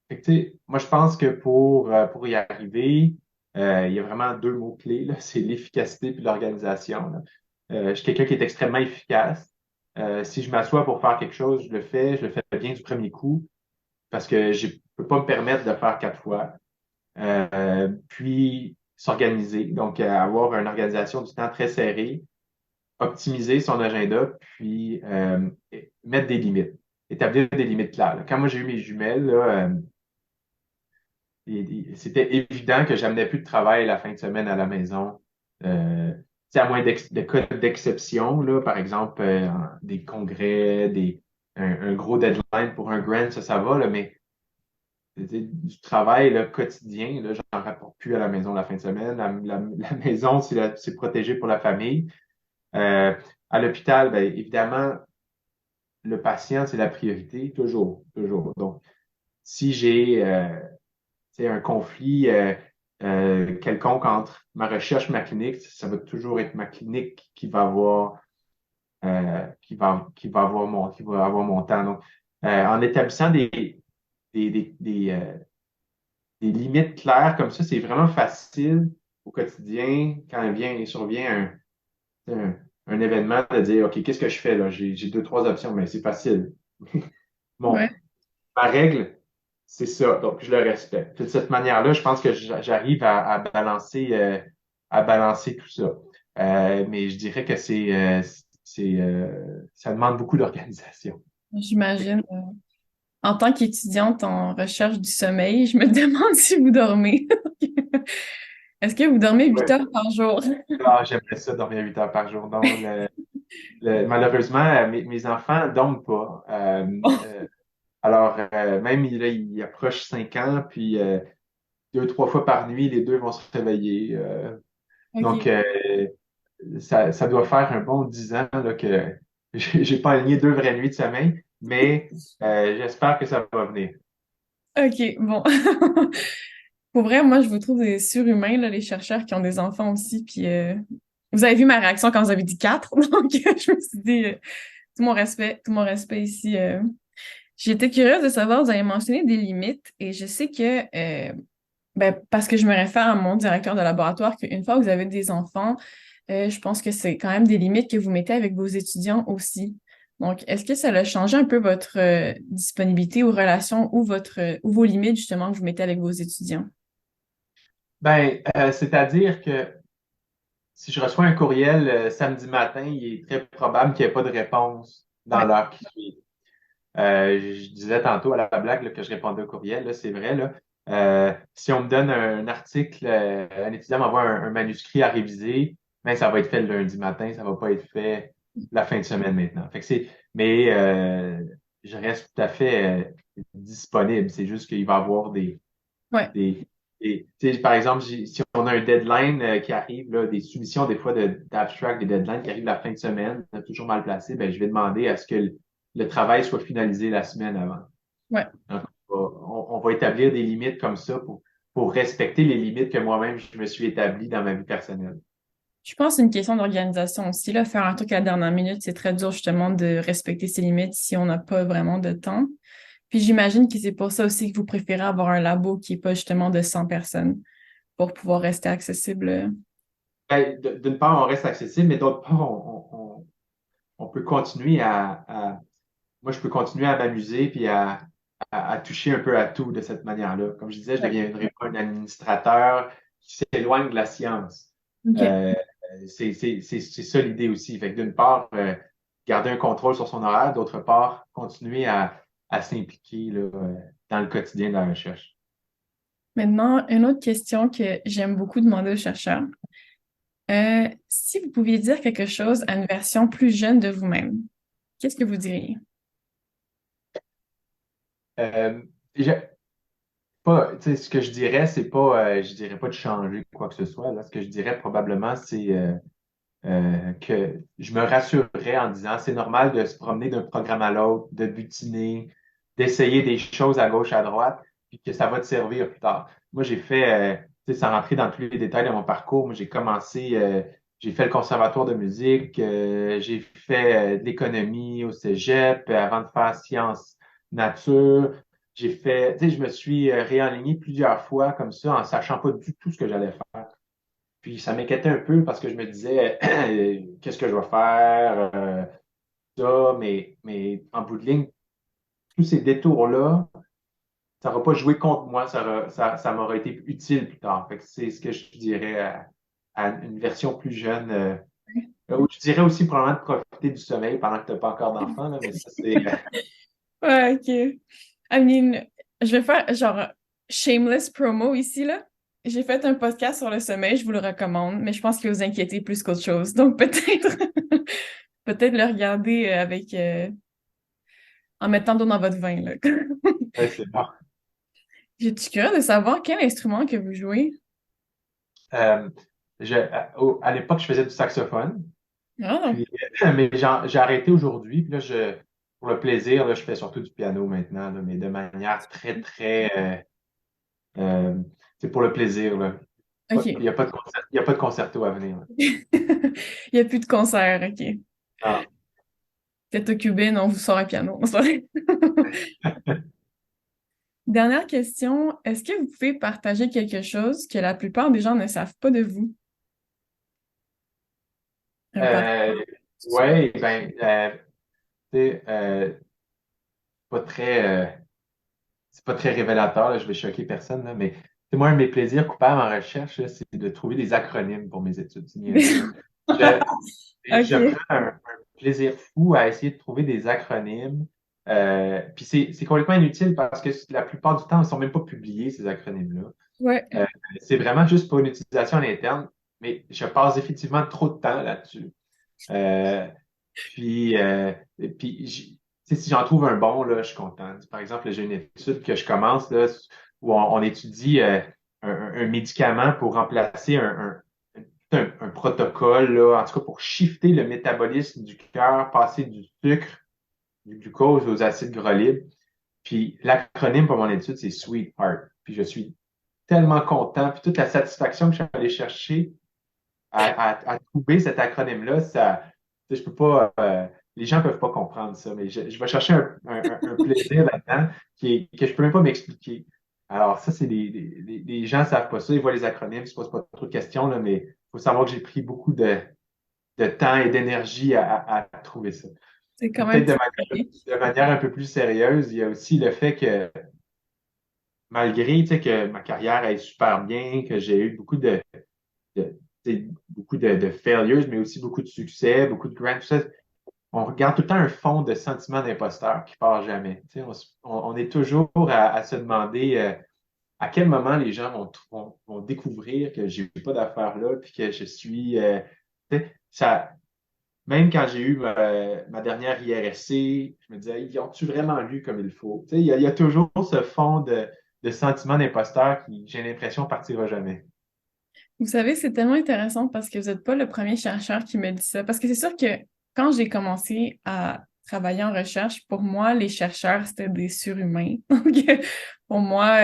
Fait que, tu sais, moi, je pense que pour y arriver, il y a vraiment deux mots-clés, là. C'est l'efficacité puis l'organisation, là. Je suis quelqu'un qui est extrêmement efficace. Si je m'assois pour faire quelque chose, je le fais bien du premier coup parce que je peux pas me permettre de le faire 4 fois. Puis s'organiser, donc avoir une organisation du temps très serrée, optimiser son agenda, puis mettre des limites, établir des limites claires, là. Quand moi j'ai eu mes jumelles, là, c'était évident que j'amenais plus de travail la fin de semaine à la maison. Tu sais, à moins de cas d'exception, là, par exemple, des congrès, un gros deadline pour un grant, ça va, là, mais tu sais, du travail là, quotidien, là, j'en rapporte plus à la maison la fin de semaine. La maison, c'est protégé pour la famille. Euh, à l'hôpital, ben, évidemment, le patient, c'est la priorité, toujours, toujours. Donc, si j'ai tu sais, un conflit. quelconque entre ma recherche et ma clinique, ça va toujours être ma clinique qui va avoir qui va avoir mon temps. Donc, en établissant des, des, des, euh, des limites claires comme ça, c'est vraiment facile au quotidien quand il survient un événement de dire, OK, qu'est-ce que je fais là? J'ai deux, trois options, mais c'est facile. Ouais. Bon, ma règle, c'est ça. Donc, je le respecte. De cette manière-là, je pense que j'arrive à balancer tout ça. Mais je dirais que ça demande beaucoup d'organisation. J'imagine. En tant qu'étudiante en recherche du sommeil, je me demande si vous dormez. Est-ce que vous dormez 8 Ouais. heures par jour? Ah, j'aimerais ça dormir 8 heures par jour. Donc, malheureusement, mes enfants ne dorment pas. Alors, même là, il approche 5 ans, puis deux, trois fois par nuit, les deux vont se réveiller. Donc, OK. ça doit faire un bon 10 ans là, que j'ai pas aligné deux vraies nuits de sommeil, mais j'espère que ça va venir. OK, bon. Pour vrai, moi, je vous trouve des surhumains, là, les chercheurs qui ont des enfants aussi. Puis, vous avez vu ma réaction quand vous avez dit quatre, donc je me suis dit, tout mon respect ici. J'étais curieuse de savoir, vous avez mentionné des limites, et je sais que, ben, parce que je me réfère à mon directeur de laboratoire, qu'une fois que vous avez des enfants, je pense que c'est quand même des limites que vous mettez avec vos étudiants aussi. Donc, est-ce que ça a changé un peu votre disponibilité aux relations ou ou vos limites justement que vous mettez avec vos étudiants? Ben, c'est-à-dire que si je reçois un courriel samedi matin, il est très probable qu'il n'y ait pas de réponse dans Ouais. l'heure qui suit. Je disais tantôt à la blague là, que je répondais au courriel, là, c'est vrai. Là. Si on me donne un article, un étudiant m'envoie un manuscrit à réviser, ben, ça va être fait le lundi matin, ça va pas être fait la fin de semaine maintenant. Fait que mais je reste tout à fait disponible. C'est juste qu'il va y avoir Ouais. tu sais, par exemple, si on a un deadline qui arrive, là, des soumissions des fois d'abstract, des deadlines qui arrivent la fin de semaine, toujours mal placé, ben, je vais demander à ce que le travail soit finalisé la semaine avant. Ouais. Donc, on va établir des limites comme ça pour respecter les limites que moi-même je me suis établi dans ma vie personnelle. Je pense que c'est une question d'organisation aussi, là. Faire un truc à la dernière minute, c'est très dur justement de respecter ses limites si on n'a pas vraiment de temps. Puis j'imagine que c'est pour ça aussi que vous préférez avoir un labo qui est pas justement de 100 personnes pour pouvoir rester accessible. Ben, d'une part, on reste accessible, mais d'autre part, on peut continuer moi, je peux continuer à m'amuser puis à toucher un peu à tout de cette manière-là. Comme je disais, je Ouais. deviendrai pas un administrateur qui s'éloigne de la science. OK. Euh, c'est ça l'idée aussi. Fait que d'une part, garder un contrôle sur son horaire, d'autre part, continuer à s'impliquer là, dans le quotidien de la recherche. Maintenant, une autre question que j'aime beaucoup demander aux chercheurs. Si vous pouviez dire quelque chose à une version plus jeune de vous-même, qu'est-ce que vous diriez? Euh, je- Pas, tu sais, ce que je dirais, c'est pas, je dirais pas de changer quoi que ce soit. Là. Ce que je dirais probablement, c'est que je me rassurerais en disant c'est normal de se promener d'un programme à l'autre, de butiner, d'essayer des choses à gauche, à droite, puis que ça va te servir plus tard. Moi, j'ai fait, tu sais, sans rentrer dans tous les détails de mon parcours, moi, j'ai fait le conservatoire de musique, j'ai fait de l'économie au cégep avant de faire sciences nature. J'ai fait, tu sais, je me suis réaligné plusieurs fois comme ça en sachant pas du tout ce que j'allais faire. Puis ça m'inquiétait un peu parce que je me disais, qu'est-ce que je vais faire, ça, mais en bout de ligne, tous ces détours-là, ça va pas jouer contre moi, ça m'aura été utile plus tard. Fait que c'est ce que je dirais à une version plus jeune. Je dirais aussi probablement de profiter du sommeil pendant que tu n'as pas encore d'enfant, là, mais ça, c'est. Ouais, OK. I mean, je vais faire genre shameless promo ici, là. J'ai fait un podcast sur le sommeil, je vous le recommande, mais je pense que vous inquiétez plus qu'autre chose. Donc peut-être peut-être le regarder en mettant d'eau dans votre vin, là. Ouais, c'est bon. Je suis curieuse de savoir quel instrument que vous jouez. Euh, à l'époque, je faisais du saxophone. Ah, Puis, mais j'ai arrêté aujourd'hui. Puis là, pour le plaisir, là, je fais surtout du piano maintenant, là, mais de manière très, très c'est pour le plaisir, là. Il OK. n'y a pas de il y a pas de concerto à venir, là. Il n'y a plus de concert, OK. Ah. Tête occupée, non, vous sort un piano. C'est vrai. Dernière question. Est-ce que vous pouvez partager quelque chose que la plupart des gens ne savent pas de vous? Un parcours. Euh, ouais, ben, tu sais, pas très, c'est pas très révélateur, là, je vais choquer personne, là, mais c'est moi, un de mes plaisirs coupables en recherche, là, c'est de trouver des acronymes pour mes études. C'est niaiseux, là. Je OK. prends un plaisir fou à essayer de trouver des acronymes. Puis c'est complètement inutile parce que la plupart du temps, ils ne sont même pas publiés, ces acronymes-là. Ouais. Euh, c'est vraiment juste pour une utilisation en interne, mais je passe effectivement trop de temps là-dessus. Euh, puis, euh, tu sais, si j'en trouve un bon, là, je suis content. Par exemple, j'ai une étude que je commence là, où on étudie un médicament pour remplacer un protocole, là, en tout cas pour shifter le métabolisme du cœur, passer du sucre, du glucose aux acides gras libres. Puis l'acronyme pour mon étude, c'est Sweetheart. Puis je suis tellement content. Puis toute la satisfaction que je suis allé chercher à trouver cet acronyme-là, ça, tu sais, je peux pas, les gens peuvent pas comprendre ça, mais je vais chercher un plaisir là-dedans que je peux même pas m'expliquer. Alors, ça, c'est les gens savent pas ça, ils voient les acronymes, ils se posent pas trop de questions, là, mais il faut savoir que j'ai pris beaucoup de temps et d'énergie à trouver ça. C'est quand Puis même peut-être psychologique. de manière un peu plus sérieuse, il y a aussi le fait que malgré, tu sais, que ma carrière est super bien, que j'ai eu de, beaucoup de failures, mais aussi beaucoup de succès, beaucoup de grants, tout ça. On regarde tout le temps un fond de sentiment d'imposteur qui part jamais. Tu sais, on est toujours à se demander à quel moment les gens vont découvrir que j'ai pas d'affaires là, puis que je suis. Tu sais, ça, même quand j'ai eu ma dernière IRSC, je me disais, ils ont-tu vraiment lu comme il faut? Tu sais, il y a toujours ce fond de sentiment d'imposteur qui, j'ai l'impression, partira jamais. Vous savez, c'est tellement intéressant parce que vous n'êtes pas le premier chercheur qui me dit ça. Parce que c'est sûr que quand j'ai commencé à travailler en recherche, pour moi, les chercheurs, c'était des surhumains. Donc, pour moi,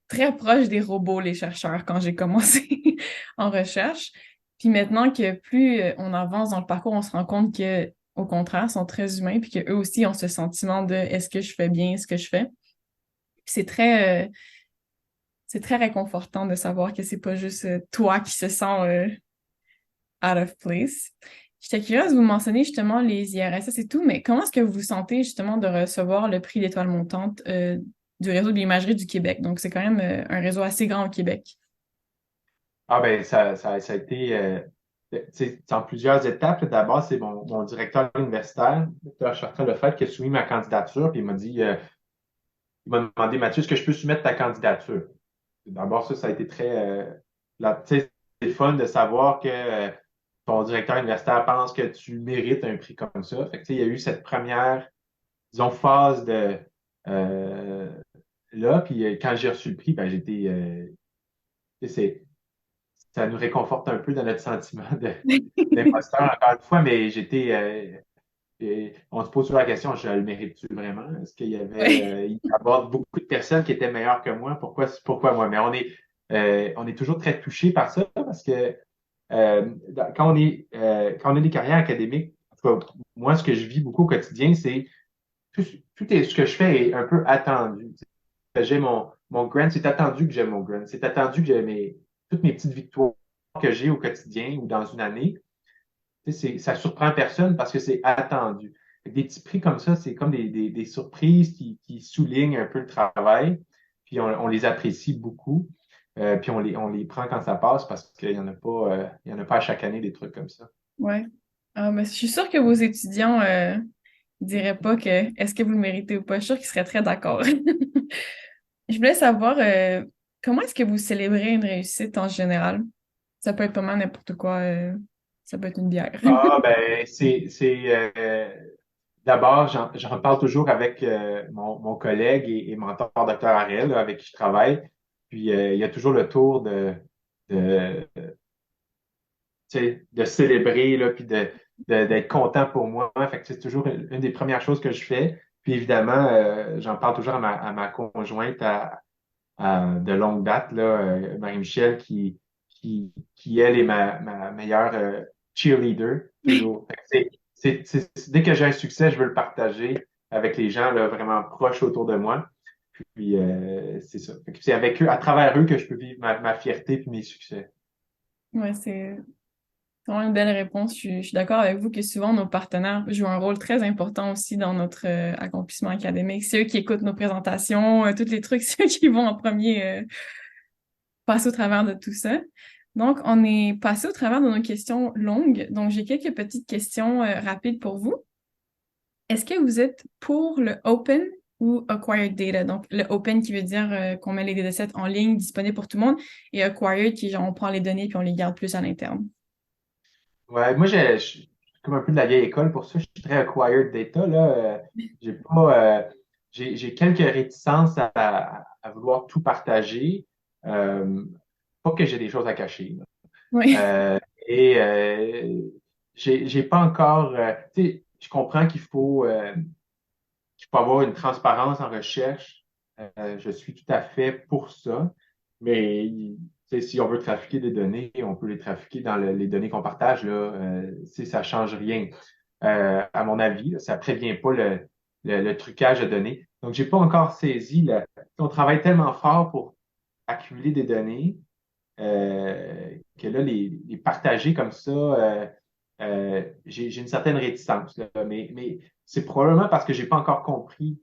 très proche des robots, les chercheurs, quand j'ai commencé en recherche. Puis maintenant que plus on avance dans le parcours, on se rend compte que, au contraire, ils sont très humains, puis qu'eux aussi ont ce sentiment de est-ce que je fais bien ce que je fais. Puis c'est très réconfortant de savoir que c'est pas juste toi qui se sens out of place. J'étais curieuse, vous mentionnez justement les IRSS et tout, mais comment est-ce que vous vous sentez justement de recevoir le prix d'étoile montante du réseau de l'imagerie du Québec? Donc, c'est quand même un réseau assez grand au Québec. Ah ben ça a été tu sais, en plusieurs étapes. D'abord, c'est mon directeur universitaire, Dr. Chartrand Lefebvre, qui a soumis ma candidature, puis il m'a dit il m'a demandé, Mathieu, est-ce que je peux soumettre ta candidature? D'abord, ça a été très tu sais, c'est le fun de savoir que ton directeur universitaire pense que tu mérites un prix comme ça. Fait que, tu sais, il y a eu cette première, disons, phase de euh, là, puis quand j'ai reçu le prix, ben j'étais tu sais, ça nous réconforte un peu dans notre sentiment d'imposteur, encore une fois, mais on se pose toujours la question, je le mérite-tu vraiment? Est-ce qu'il y avait, Ouais. il y avait beaucoup de personnes qui étaient meilleures que moi? Pourquoi moi? Mais on est toujours très touché par ça parce que quand on a des carrières académiques, en tout cas, moi, ce que je vis beaucoup au quotidien, c'est tout, ce que je fais est un peu attendu. J'ai mon grant, c'est attendu que j'ai mon grant. C'est attendu que j'ai toutes mes petites victoires que j'ai au quotidien ou dans une année. Tu sais, ça surprend personne parce que c'est attendu. Des petits prix comme ça, c'est comme des surprises qui soulignent un peu le travail, puis on les apprécie beaucoup, puis on les prend quand ça passe parce qu'il n'y en a pas, il y en a pas à chaque année des trucs comme ça. Ouais. Ah, mais je suis sûre que vos étudiants diraient pas que est-ce que vous le méritez ou pas. Je suis sûre qu'ils seraient très d'accord. Je voulais savoir comment est-ce que vous célébrez une réussite en général? Ça peut être pas mal n'importe quoi. Ça peut être une bière. Ah, ben, d'abord, j'en parle toujours avec mon collègue et mentor, Dr. Ariel, là, avec qui je travaille. Puis, il y a toujours le tour de, tu sais, de célébrer, là, puis d'être content pour moi. Fait que c'est toujours une des premières choses que je fais. Puis, évidemment, j'en parle toujours à ma conjointe de longue date, là, Marie-Michel, qui, elle, est ma meilleure cheerleader, toujours. Fait que dès que j'ai un succès, je veux le partager avec les gens là, vraiment proches autour de moi. Puis, c'est ça. Fait que c'est avec eux, à travers eux, que je peux vivre ma fierté puis mes succès. Ouais, c'est vraiment une belle réponse. Je suis d'accord avec vous que souvent nos partenaires jouent un rôle très important aussi dans notre accomplissement académique. C'est eux qui écoutent nos présentations, tous les trucs, c'est eux qui vont en premier passer au travers de tout ça. Donc, on est passé au travers de nos questions longues. Donc, j'ai quelques petites questions rapides pour vous. Est-ce que vous êtes pour le open ou acquired data? Donc, le open qui veut dire qu'on met les datasets en ligne, disponibles pour tout le monde, et acquired qui, genre, on prend les données puis on les garde plus à l'interne. Ouais, moi, je suis comme un peu de la vieille école pour ça. Je suis très acquired data, là. J'ai pas, j'ai quelques réticences à vouloir tout partager. Euh, Pas que j'ai des choses à cacher, là. Oui. Euh, et j'ai pas encore, tu sais, je comprends qu'il faut avoir une transparence en recherche. Je suis tout à fait pour ça. Mais tu sais, si on veut trafiquer des données, on peut les trafiquer dans les données qu'on partage. Là, ça change rien. À mon avis, là, ça prévient pas le trucage de données. Donc, j'ai pas encore saisi. On travaille tellement fort pour accumuler des données que là, les partager comme ça, j'ai une certaine réticence. Là, mais c'est probablement parce que j'ai pas encore compris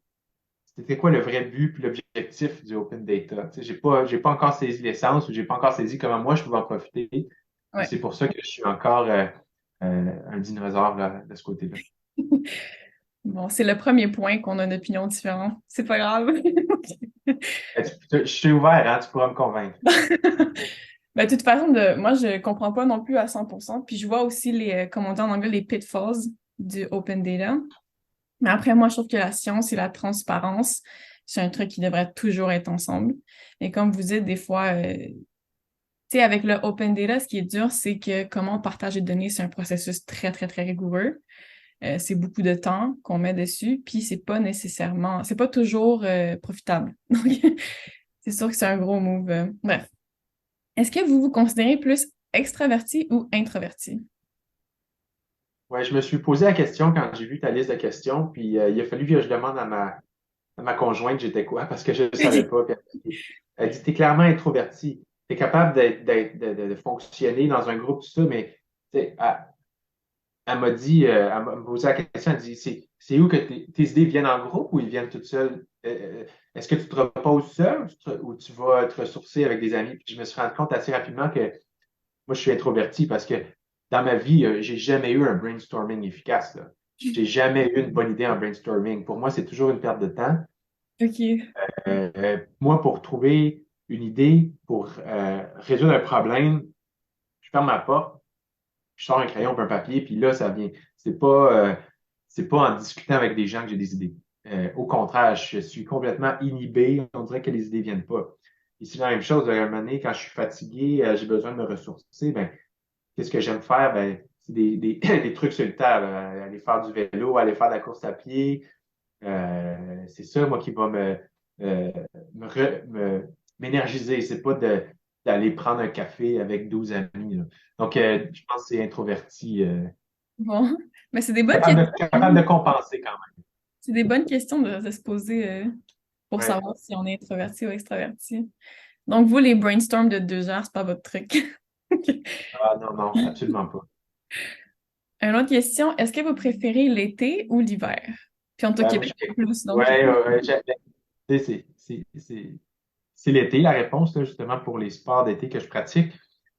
c'était quoi le vrai but puis l'objectif du open data. Tu sais, j'ai pas encore saisi l'essence ou j'ai pas encore saisi comment moi je pouvais en profiter. Et Ouais. c'est pour ça que je suis encore un dinosaure là, de ce côté-là. Bon, c'est le premier point qu'on a une opinion différente. C'est pas grave. Je suis ouvert, hein, tu pourras me convaincre. Ben, de toute façon, moi, je comprends pas non plus à 100%. Puis je vois aussi comme on dit en anglais, les pitfalls du open data. Mais après, moi, je trouve que la science et la transparence, c'est un truc qui devrait toujours être ensemble. Et comme vous dites, des fois, tu sais, avec le open data, ce qui est dur, c'est que comment partager des données, c'est un processus très, très, très rigoureux. C'est beaucoup de temps qu'on met dessus, puis c'est pas toujours profitable. Donc, c'est sûr que c'est un gros move. Bref. Est-ce que vous vous considérez plus extraverti ou introverti? Ouais, je me suis posé la question quand j'ai vu ta liste de questions, puis il a fallu que je demande à ma conjointe j'étais quoi, parce que je ne savais pas. Puis elle dit, t'es clairement introverti. T'es capable de fonctionner dans un groupe, tout ça, mais tu sais, elle m'a dit, elle m'a posé la question, elle dit, c'est où que tes idées viennent en groupe ou ils viennent toutes seules? Est-ce que tu te reposes seul ou tu vas te ressourcer avec des amis? Puis je me suis rendu compte assez rapidement que moi, je suis introverti parce que dans ma vie, j'ai jamais eu un brainstorming efficace, là. J'ai jamais eu une bonne idée en brainstorming. Pour moi, c'est toujours une perte de temps. OK. Moi, pour trouver une idée, pour résoudre un problème, je ferme ma porte, je sors un crayon et un papier, puis là, ça vient. C'est pas en discutant avec des gens que j'ai des idées. Au contraire, je suis complètement inhibé. On dirait que les idées viennent pas. Et c'est la même chose, à un moment donné, quand je suis fatigué, j'ai besoin de me ressourcer, ben, qu'est-ce que j'aime faire? Ben, c'est des trucs sur le tas, là. Aller faire du vélo, aller faire de la course à pied. C'est ça, moi, qui va euh, m'énergiser. C'est pas d'aller prendre un café avec 12 amis, là. Donc, je pense que c'est introverti. Bon. Mais c'est des bonnes Capable de questions. compenser quand même. C'est des bonnes questions de se poser pour Ouais. savoir si on est introverti ou extraverti. Donc, vous, les brainstorms de 2 heures, c'est pas votre truc. OK. Ah non, non, absolument pas. Une autre question, est-ce que vous préférez l'été ou l'hiver? Puis on est au Ouais, moi, Québec en plus, donc. ouais, tu sais, c'est l'été, la réponse, là, justement, pour les sports d'été que je pratique.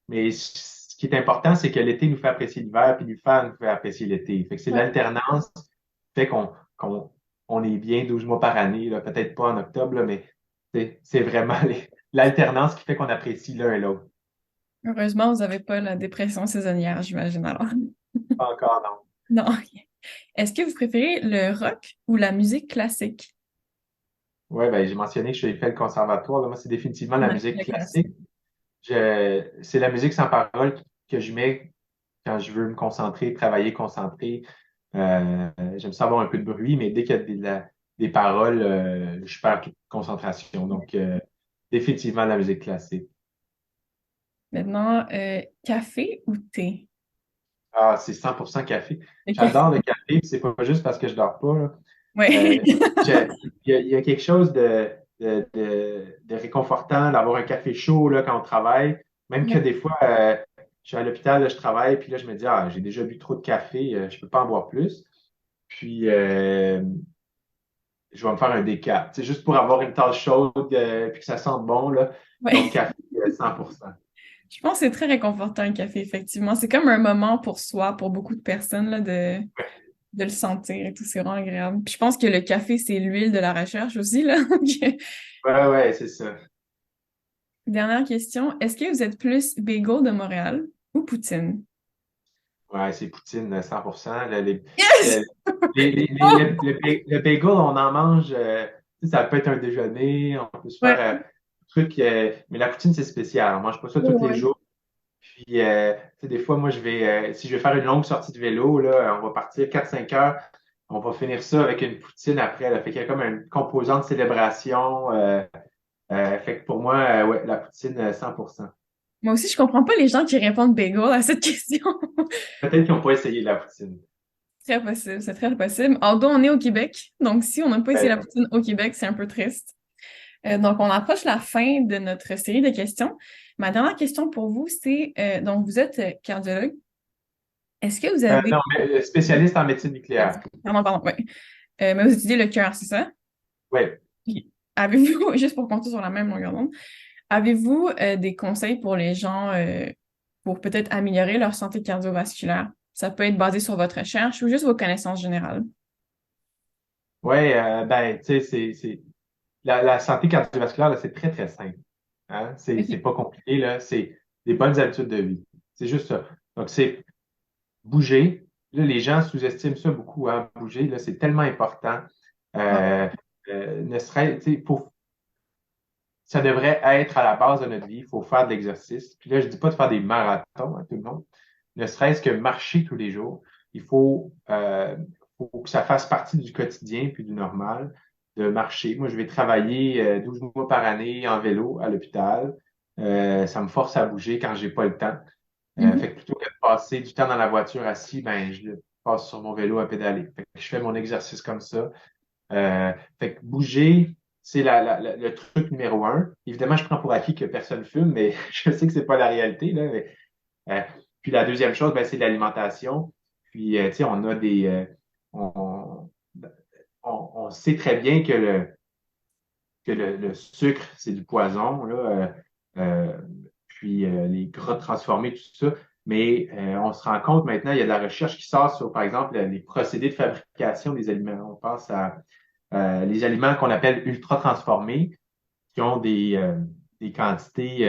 Mais ce qui est important, c'est que l'été nous fait apprécier l'hiver, puis l'hiver nous fait apprécier l'été. Fait que c'est Ouais. l'alternance qui fait qu'on on est bien 12 mois par année, là. Peut-être pas en octobre, là, mais c'est vraiment l'alternance qui fait qu'on apprécie l'un et l'autre. Heureusement, vous n'avez pas la dépression saisonnière, j'imagine alors. Pas encore, non. Non. OK. Est-ce que vous préférez le rock ou la musique classique? Ouais, ben, j'ai mentionné que j'ai fait le conservatoire. Là. Moi, c'est définitivement la musique Le classique. classique. C'est la musique sans parole que je mets quand je veux me concentrer, travailler concentré. J'aime ça avoir un peu de bruit, mais dès qu'il y a des paroles, je perds toute concentration. Donc, définitivement la musique classique. Maintenant, café ou thé? Ah, c'est 100% café. Le café. J'adore le café, puis c'est pas juste parce que je dors pas, là. Oui. Euh, il y a quelque chose de réconfortant d'avoir un café chaud là, quand on travaille. Même que Ouais. des fois, je suis à l'hôpital, là, je travaille, puis là, je me dis, ah, j'ai déjà bu trop de café, je peux pas en boire plus. Puis, je vais me faire un déca. C'est juste pour avoir une tasse chaude, puis que ça sente bon, là. Donc, Ouais. café, 100%. Je pense que c'est très réconfortant, un café, effectivement. C'est comme un moment pour soi, pour beaucoup de personnes, là, de le sentir et tout. C'est vraiment agréable. Puis je pense que le café, c'est l'huile de la recherche aussi, là. Donc, Ouais, ouais, c'est ça. dernière question. Est-ce que vous êtes plus bagel de Montréal ou poutine? Ouais, c'est poutine, 100%. Le, les- Yes! le, Oh! le bagel, on en mange, tu sais, ça peut être un déjeuner, on peut se faire Ouais. un truc, mais la poutine, c'est spécial. On mange pas ça tous les Ouais. jours. Puis, tu sais, des fois, moi, si je vais faire une longue sortie de vélo, là, on va partir 4-5 heures, on va finir ça avec une poutine après. Là. Fait qu'il y a comme une composante de célébration. Fait que pour moi, ouais, la poutine, 100%. Moi aussi, je comprends pas les gens qui répondent bagel à cette question. Peut-être qu'ils n'ont pas essayé la poutine. Très possible, c'est très possible. Although on est au Québec, donc si on n'a pas essayé la Ben, poutine au Québec, c'est un peu triste. Donc, on approche la fin de notre série de questions. Ma dernière question pour vous, c'est, donc vous êtes cardiologue. Est-ce que vous avez... non, mais spécialiste en médecine nucléaire. Pardon, pardon, oui. Mais vous étudiez le cœur, c'est ça? Oui. Puis, avez-vous, juste pour compter sur la même longueur d'onde, avez-vous des conseils pour les gens pour peut-être améliorer leur santé cardiovasculaire? Ça peut être basé sur votre recherche ou juste vos connaissances générales. Oui, ben, tu sais, la santé cardiovasculaire, là, c'est très, très simple. Hein? C'est OK. pas compliqué, là. C'est des bonnes habitudes de vie. C'est juste ça. Donc, c'est bouger. Là, les gens sous-estiment ça beaucoup, hein, bouger. Là, c'est tellement important. Ouais. Euh, ne serait, tu sais, ça devrait être à la base de notre vie. Il faut faire de l'exercice. Puis là, je dis pas de faire des marathons, hein, tout le monde. Ne serait-ce que marcher tous les jours. Il faut que ça fasse partie du quotidien puis du normal de marcher. Moi, je vais travailler 12 mois par année en vélo à l'hôpital. Ça me force à bouger quand j'ai pas le temps. Mhm. Fait que plutôt que de passer du temps dans la voiture assis, ben, je le passe sur mon vélo à pédaler. Fait que je fais mon exercice comme ça. Euh, Fait que bouger, c'est le truc numéro un. Évidemment, je prends pour acquis que personne fume, mais je sais que c'est pas la réalité, là. Euh, Puis la deuxième chose, ben, c'est l'alimentation. Puis, tu sais, on, on sait très bien que le sucre, c'est du poison, là. Puis les gras transformés, tout ça. Mais on se rend compte maintenant, il y a de la recherche qui sort sur, par exemple, les procédés de fabrication des aliments. On pense à les aliments qu'on appelle ultra transformés, qui ont des quantités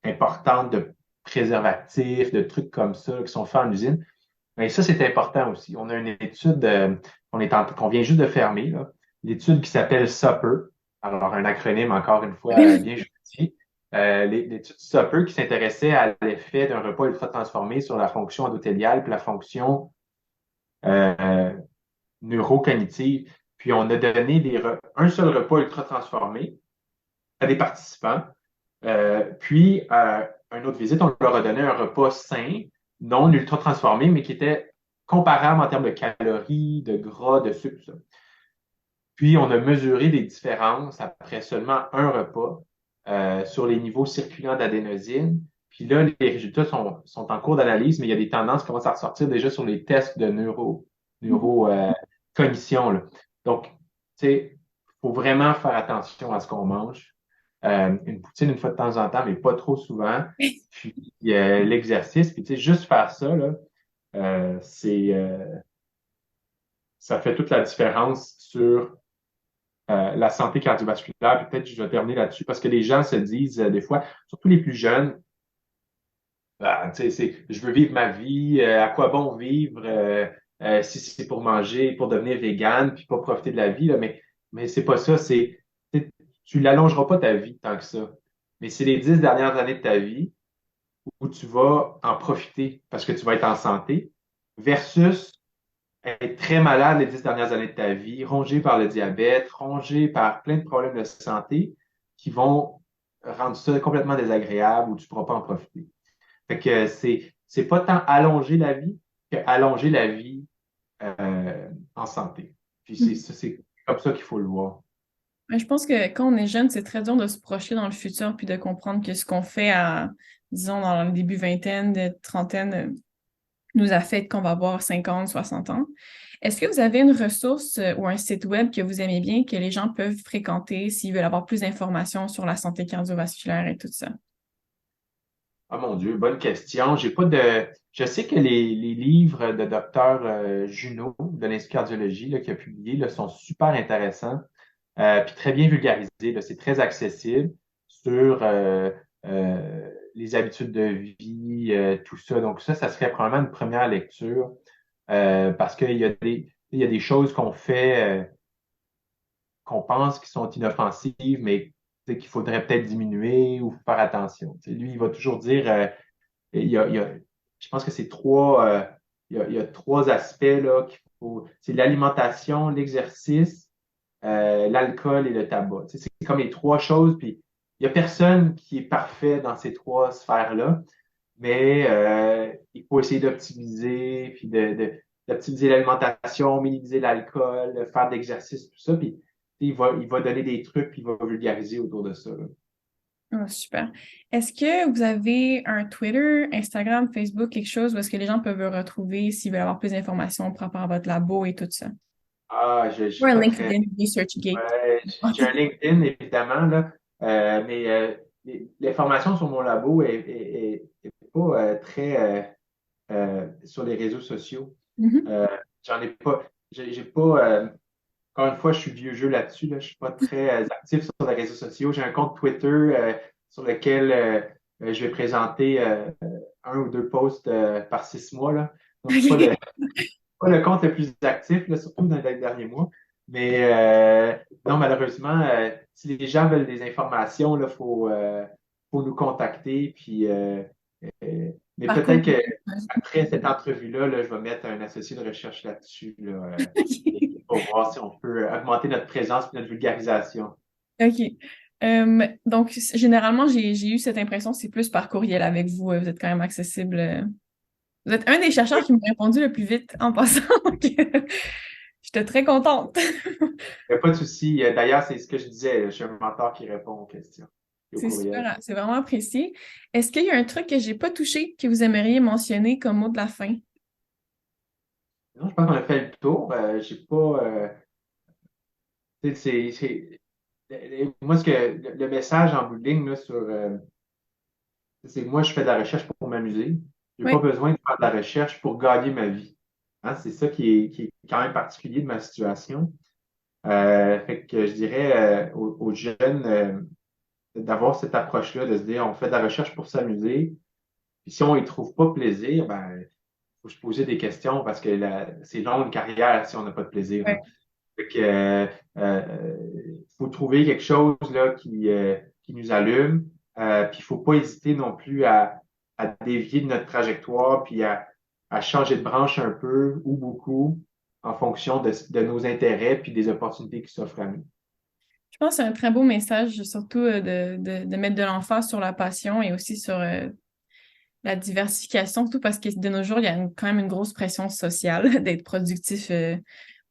importantes de préservatifs, de trucs comme ça, qui sont faits en usine. Mais ça, c'est important aussi. On a une étude qu'on vient juste de fermer, là, l'étude qui s'appelle SUPER. Alors, un acronyme, encore une fois, bien justifié. L'étude SUPER qui s'intéressait à l'effet d'un repas ultra transformé sur la fonction endothéliale puis la fonction euh, neurocognitive. Puis, on a donné un seul repas ultra transformé à des participants. Puis, à une autre visite, on leur a donné un repas sain, non ultra transformé, mais qui était comparable en termes de calories, de gras, de sucre, tout ça. Puis, on a mesuré des différences après seulement un repas sur les niveaux circulants d'adénosine. Puis là, les résultats sont en cours d'analyse, mais il y a des tendances qui commencent à ressortir déjà sur les tests de cognition, là. Donc, tu sais, il faut vraiment faire attention à ce qu'on mange. Une poutine une fois de temps en temps, mais pas trop souvent. Puis l'exercice, puis tu sais, juste faire ça, là, euh, c'est, euh, ça fait toute la différence sur la santé cardiovasculaire. Peut-être que je vais terminer là-dessus parce que les gens se disent des fois, surtout les plus jeunes, ah, tu sais, je veux vivre ma vie, à quoi bon vivre si c'est pour manger, pour devenir vegan, puis pas profiter de la vie, là, mais c'est pas ça, tu l'allongeras pas ta vie tant que ça. Mais c'est les 10 dernières années de ta vie où tu vas en profiter parce que tu vas être en santé versus être très malade les 10 dernières années de ta vie, rongé par le diabète, rongé par plein de problèmes de santé qui vont rendre ça complètement désagréable ou tu ne pourras pas en profiter. Fait que c'est pas tant allonger la vie que allonger la vie en santé. Puis c'est comme ça qu'il faut le voir. Mais je pense que quand on est jeune, c'est très dur de se projeter dans le futur puis de comprendre que ce qu'on fait à, disons, dans le début vingtaine, trentaine, nous affecte quand on va avoir 50, 60 ans. Est-ce que vous avez une ressource ou un site web que vous aimez bien, que les gens peuvent fréquenter s'ils veulent avoir plus d'informations sur la santé cardiovasculaire et tout ça? Ah mon Dieu, bonne question. J'ai pas de. Je sais que les livres de docteur Junot de l'Institut de cardiologie là, qui a publié là, sont super intéressants, puis très bien vulgarisés. Là. C'est très accessible sur les habitudes de vie, tout ça. Donc ça serait probablement une première lecture parce il y a des choses qu'on fait, qu'on pense qui sont inoffensives, mais qu'il faudrait peut-être diminuer ou faire attention. Lui, il va toujours dire il y a, je pense que c'est il y a trois aspects là qu'il faut. C'est l'alimentation, l'exercice, l'alcool et le tabac. C'est comme les trois choses, puis il y a personne qui est parfait dans ces trois sphères-là, mais il faut essayer d'optimiser, puis d'optimiser l'alimentation, minimiser l'alcool, faire de l'exercice, tout ça, puis il va donner des trucs, puis il va vulgariser autour de ça. Là. Ah, super. Est-ce que vous avez un Twitter, Instagram, Facebook, quelque chose où est-ce que les gens peuvent vous retrouver s'ils veulent avoir plus d'informations par rapport à votre labo et tout ça? Ah, je Ou suis un pas très. LinkedIn, ResearchGate. Ouais, j'ai un LinkedIn, évidemment, là, mais l'information sur mon labo est pas très sur les réseaux sociaux. Mhm. Euh, j'en ai pas. J'ai pas. Encore une fois, je suis vieux jeu là-dessus. Là, je suis pas très actif sur les réseaux sociaux. J'ai un compte Twitter sur lequel je vais présenter un ou deux posts par 6 mois. Là. Donc, c'est pas le compte le plus actif, là, surtout dans les derniers mois. Mais non, malheureusement, si les gens veulent des informations, il faut nous contacter. Puis, mais Par peut-être contre, qu'après cette entrevue-là, là, je vais mettre un associé de recherche là-dessus là, pour voir si on peut augmenter notre présence et notre vulgarisation. OK. Donc, généralement, j'ai eu cette impression que c'est plus par courriel avec vous. Vous êtes quand même accessible. Vous êtes un des chercheurs qui m'a répondu le plus vite en passant. Donc, j'étais très contente. Il n'y a pas de souci. D'ailleurs, c'est ce que je disais. Je suis un mentor qui répond aux questions et aux C'est courriels. super, c'est vraiment apprécié. Est-ce qu'il y a un truc que j'ai pas touché que vous aimeriez mentionner comme mot de la fin? Non, je pense qu'on a fait le tour. J'ai pas. Tu sais, moi, le message en bout de ligne là, c'est que moi, je fais de la recherche pour m'amuser. Je n'ai pas Oui. besoin de faire de la recherche pour gagner ma vie. Hein, c'est ça qui est quand même particulier de ma situation. Fait que je dirais aux jeunes d'avoir cette approche-là, de se dire on fait de la recherche pour s'amuser. Puis si on y trouve pas plaisir, ben, faut se poser des questions parce que c'est long une carrière si on n'a pas de plaisir. Hein. Ouais. Fait que, faut trouver quelque chose là qui nous allume. Puis il faut pas hésiter non plus à dévier de notre trajectoire puis à changer de branche un peu ou beaucoup en fonction de nos intérêts puis des opportunités qui s'offrent à nous. Je pense que c'est un très beau message, surtout de mettre de l'emphase sur la passion et aussi sur la diversification, surtout parce que de nos jours, il y a quand même une grosse pression sociale d'être productif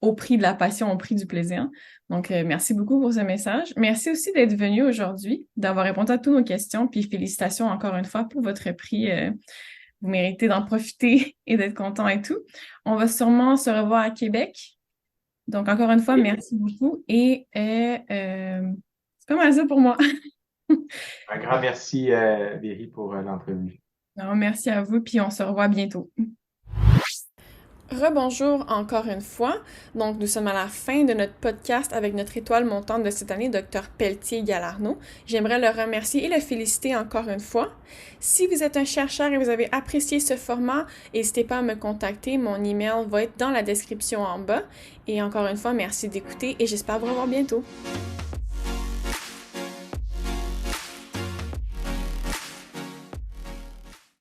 au prix de la passion, au prix du plaisir. Donc, merci beaucoup pour ce message. Merci aussi d'être venu aujourd'hui, d'avoir répondu à toutes nos questions, puis félicitations encore une fois pour votre prix. Vous méritez d'en profiter et d'être content et tout. On va sûrement se revoir à Québec. Donc, encore une fois, Et merci beaucoup et c'est pas mal ça pour moi. un grand merci, Berry, pour l'entrevue. Alors, merci à vous, puis on se revoit bientôt. Rebonjour encore une fois. Donc, nous sommes à la fin de notre podcast avec notre étoile montante de cette année, Dr Pelletier-Galarno. J'aimerais le remercier et le féliciter encore une fois. Si vous êtes un chercheur et vous avez apprécié ce format, n'hésitez pas à me contacter. Mon email va être dans la description en bas. Et encore une fois, merci d'écouter et j'espère vous revoir bientôt.